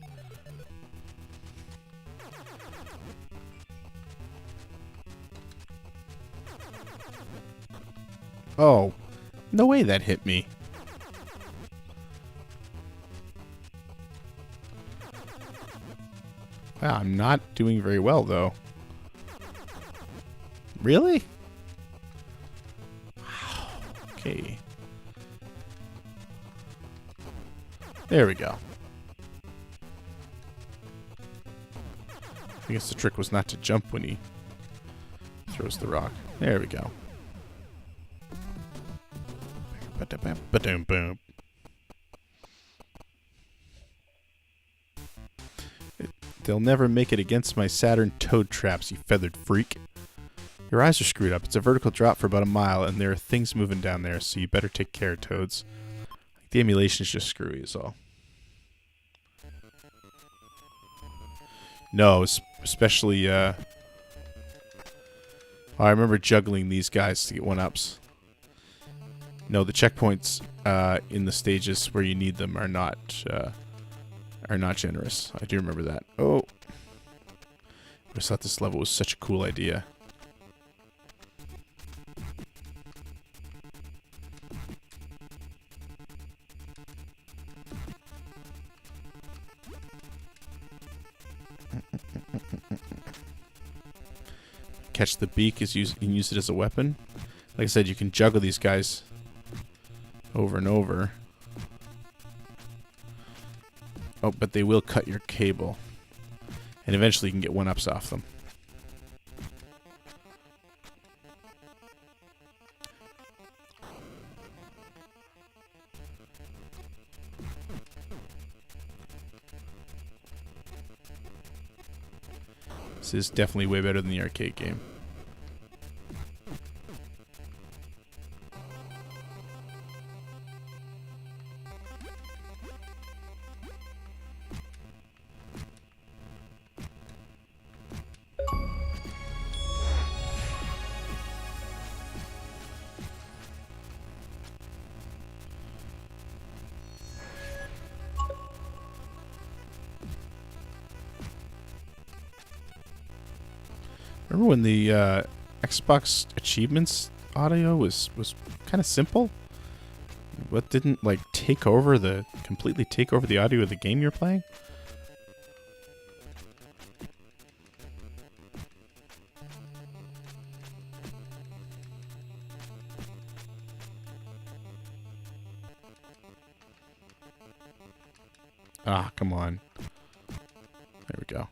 Oh, no way that hit me. Wow, I'm not doing very well, though. Really? Wow. Okay. There we go. I guess the trick was not to jump when he throws the rock. There we go. Ba-dum-boom. They'll never make it against my Saturn toad traps, you feathered freak. Your eyes are screwed up. It's a vertical drop for about a mile, and there are things moving down there, so you better take care, Toads. The emulation is just screwy, is all. No, especially, I remember juggling these guys to get 1-ups. No, the checkpoints in the stages where you need them are not generous. I do remember that. Oh. I just thought this level was such a cool idea. catch the beak and use it as a weapon. Like I said, you can juggle these guys over and over. Oh, but they will cut your cable. And eventually you can get 1-ups off them. This is definitely way better than the arcade game. Remember when the Xbox achievements audio was kind of simple? What didn't like completely take over the audio of the game you're playing? Ah, come on. There we go.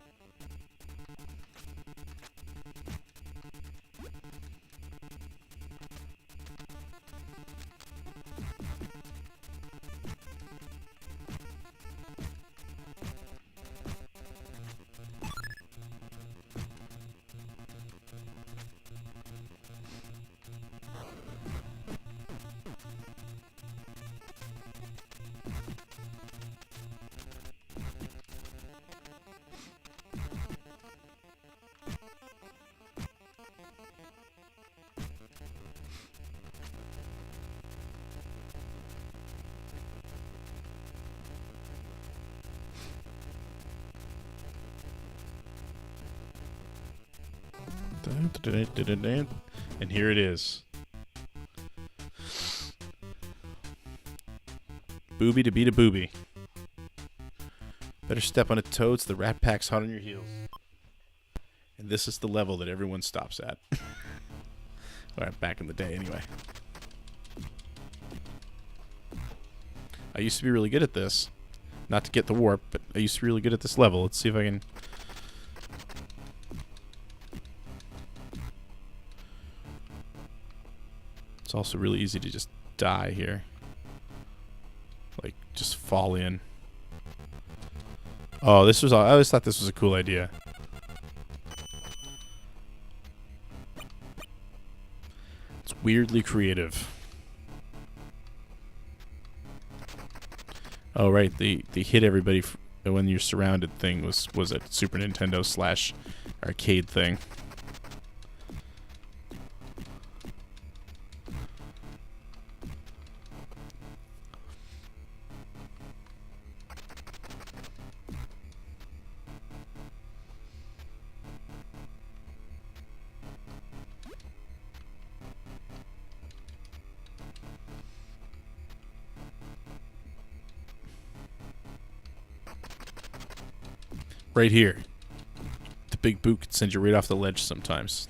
And here it is. Booby to beat a booby. Better step on a toad so the rat pack's hot on your heels. And this is the level that everyone stops at. Alright, back in the day anyway. I used to be really good at this. Not to get the warp, but I used to be really good at this level. Let's see if I can... It's also really easy to just die here. Like, just fall in. Oh, I always thought this was a cool idea. It's weirdly creative. Oh, right, the hit everybody when you're surrounded thing was a Super Nintendo / arcade thing. Right here. The big boot can send you right off the ledge sometimes.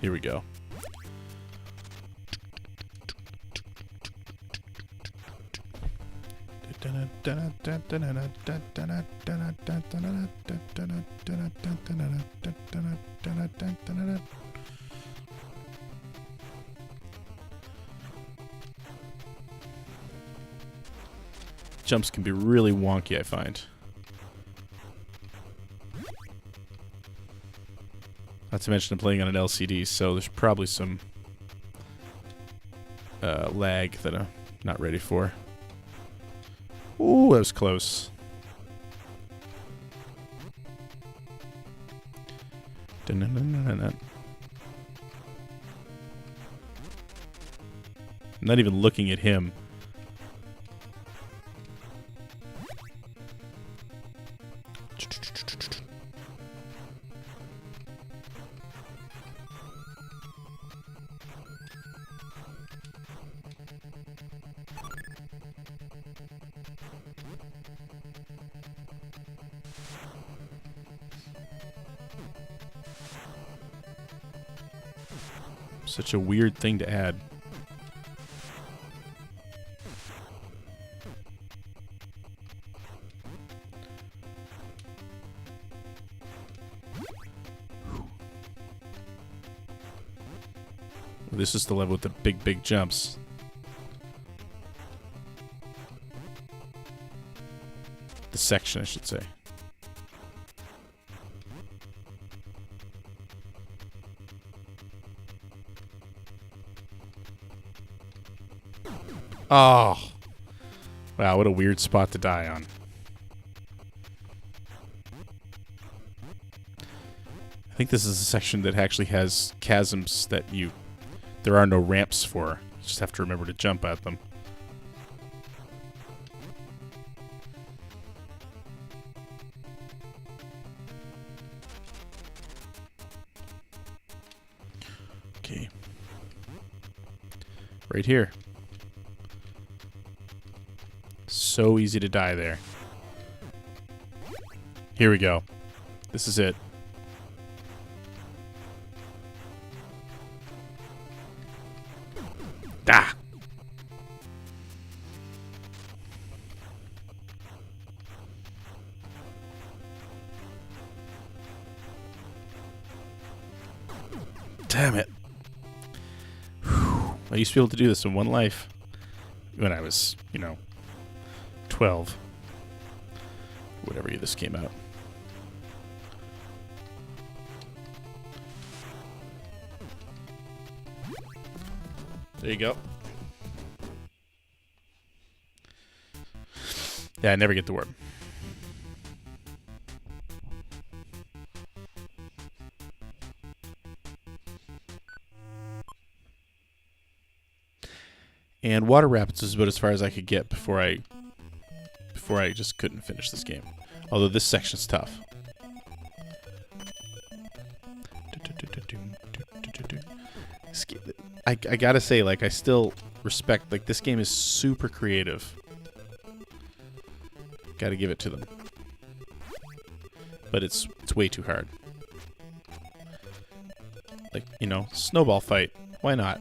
Here we go. Jumps can be really wonky, I find. Not to mention I'm playing on an LCD, so there's probably some lag that I'm not ready for. Ooh, that was close. I'm not even looking at him. Such a weird thing to add. This is the level with the big jumps. The section, I should say. Oh. Wow, what a weird spot to die on. I think this is a section that actually has chasms that there are no ramps for. You just have to remember to jump at them. Okay. Right here. So easy to die there. Here we go. This is it. Ah! Damn it. Whew. I used to be able to do this in one life when I was, 12. Whatever year this came out. There you go. Yeah, I never get the word. And Water Rapids is about as far as I could get before I just couldn't finish this game. Although this section's tough. I gotta say, like, I still respect, like, this game is super creative. Gotta give it to them. But it's way too hard. Like, snowball fight. Why not?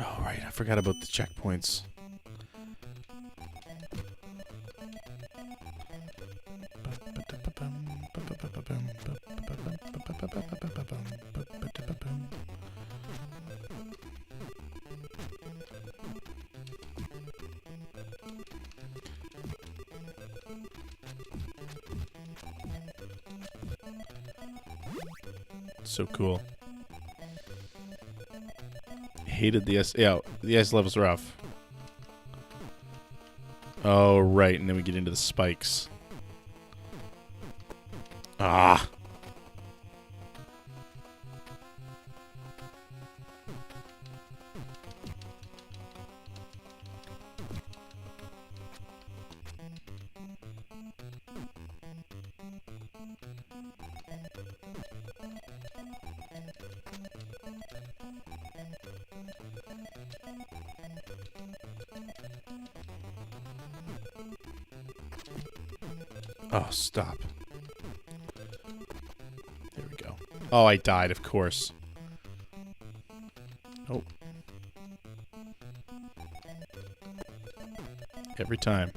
Oh, right. I forgot about the checkpoints. So cool. Hated the ice. Yeah, the ice level's rough. Oh, right. And then we get into the spikes. Ah. Oh, stop. There we go. Oh, I died, of course. Oh. Every time.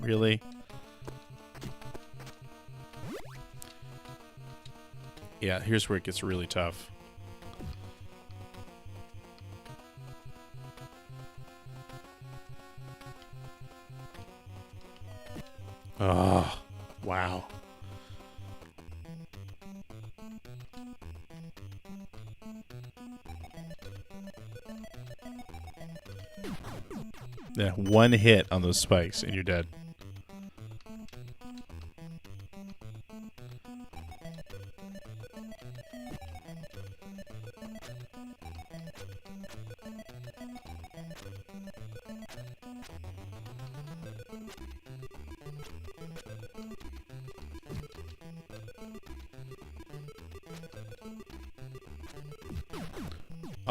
Really? Yeah, here's where it gets really tough. Oh, wow. Yeah, one hit on those spikes and you're dead.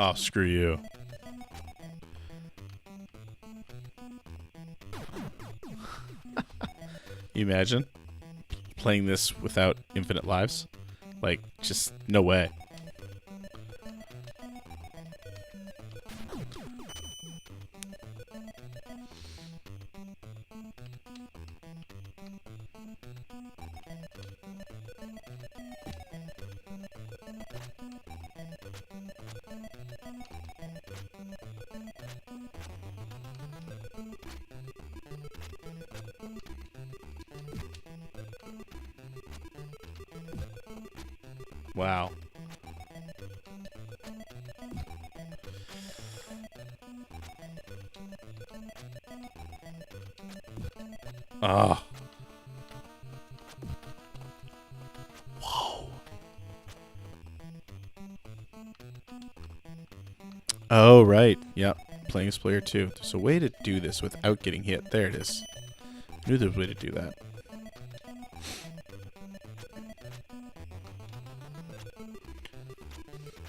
Oh, screw you. You imagine playing this without infinite lives? Like, just no way. Wow. Ah. Whoa. Oh, right. Yep. Playing as player 2. There's a way to do this without getting hit. There it is. I knew there was a way to do that.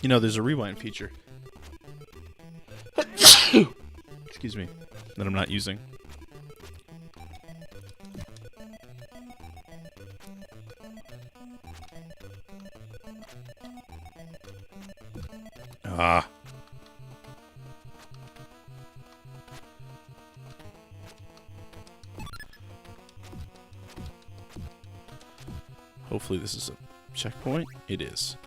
You know, there's a rewind feature. Excuse me. That I'm not using. Ah. Hopefully this is a checkpoint. It is.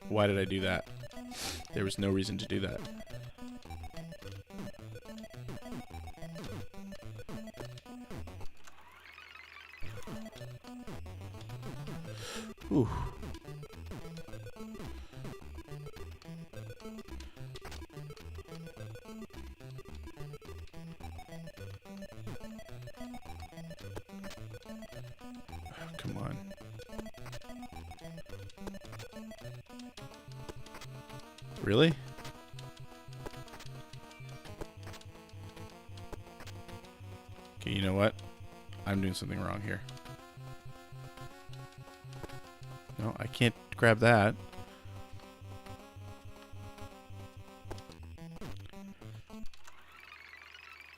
Why did I do that? There was no reason to do that. Ooh. Come on. Really? Okay, you know what? I'm doing something wrong here. No, I can't grab that.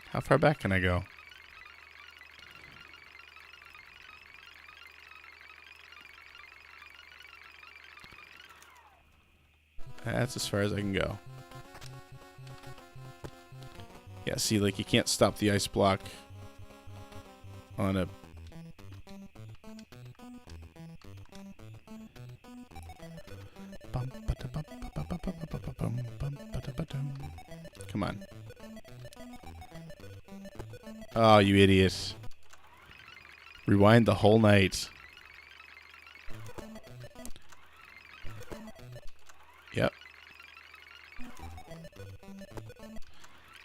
How far back can I go? That's as far as I can go. Yeah, see, like, you can't stop the ice block on a... Come on. Oh, you idiot. Rewind the whole night. Yep.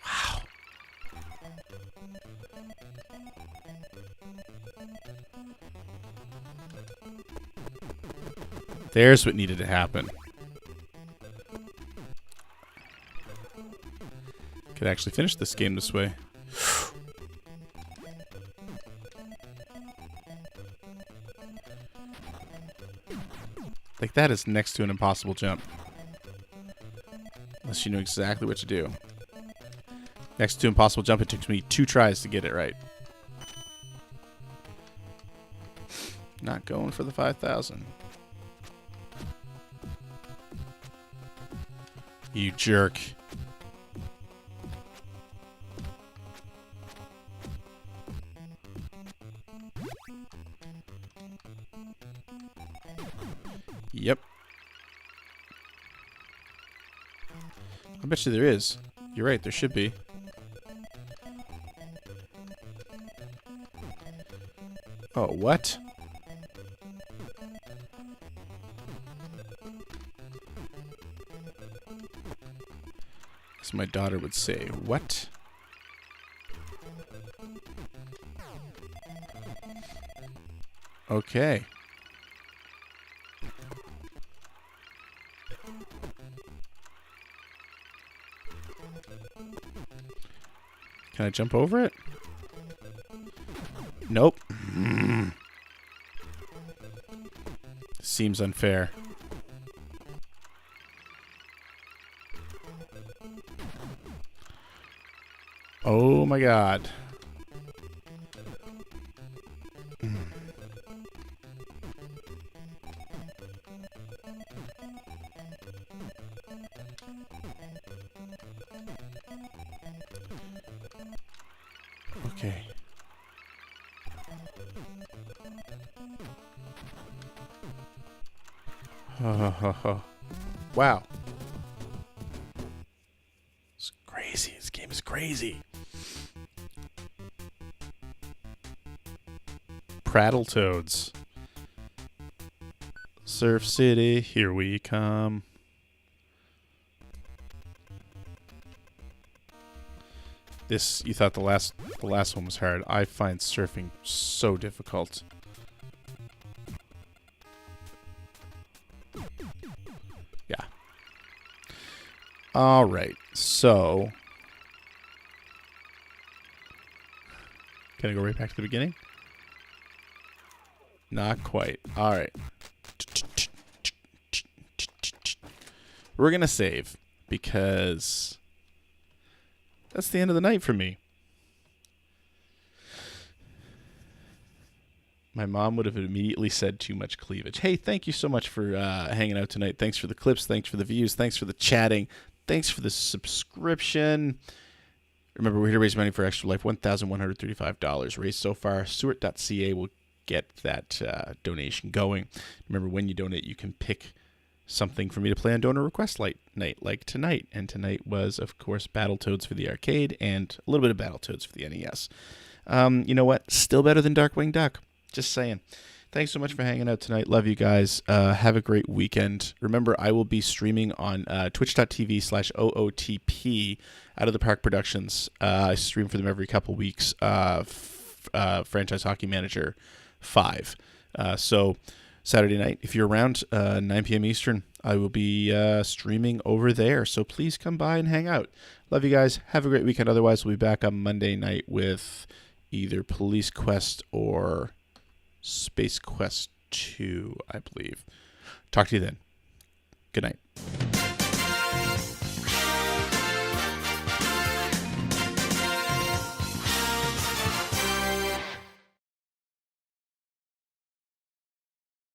Wow. There's what needed to happen. Could actually finish this game this way. Like, that is next to an impossible jump. Unless you know exactly what to do. Next to impossible jump, it took me 2 tries to get it right. Not going for the 5,000. You jerk. Yep. bet you there is. You're right, there should be. Oh, what? As my daughter would say, what? Okay. Can I jump over it? Nope. Seems unfair. Oh my god. Okay. Wow. It's crazy. This game is crazy. Battletoads. Surf City, here we come. This, you thought the last one was hard. I find surfing so difficult. Yeah. All right. So, can I go right back to the beginning? Not quite. All right. We're going to save because that's the end of the night for me. My mom would have immediately said too much cleavage. Hey, thank you so much for hanging out tonight. Thanks for the clips. Thanks for the views. Thanks for the chatting. Thanks for the subscription. Remember, we're here to raise money for Extra Life. $1,135 raised so far. Stewart.ca will get that donation going. Remember, when you donate, you can pick something for me to play on Donor Request night, like tonight. And tonight was, of course, Battletoads for the arcade and a little bit of Battletoads for the NES. You know what? Still better than Darkwing Duck. Just saying. Thanks so much for hanging out tonight. Love you guys. Have a great weekend. Remember, I will be streaming on twitch.tv/OOTP Out of the Park Productions. I stream for them every couple weeks. Franchise Hockey Manager 5. So Saturday night, if you're around, 9 p.m. Eastern, I will be streaming over there. So please come by and hang out. Love you guys. Have a great weekend. Otherwise, we'll be back on Monday night with either Police Quest or Space Quest 2, I believe. Talk to you then. Good night.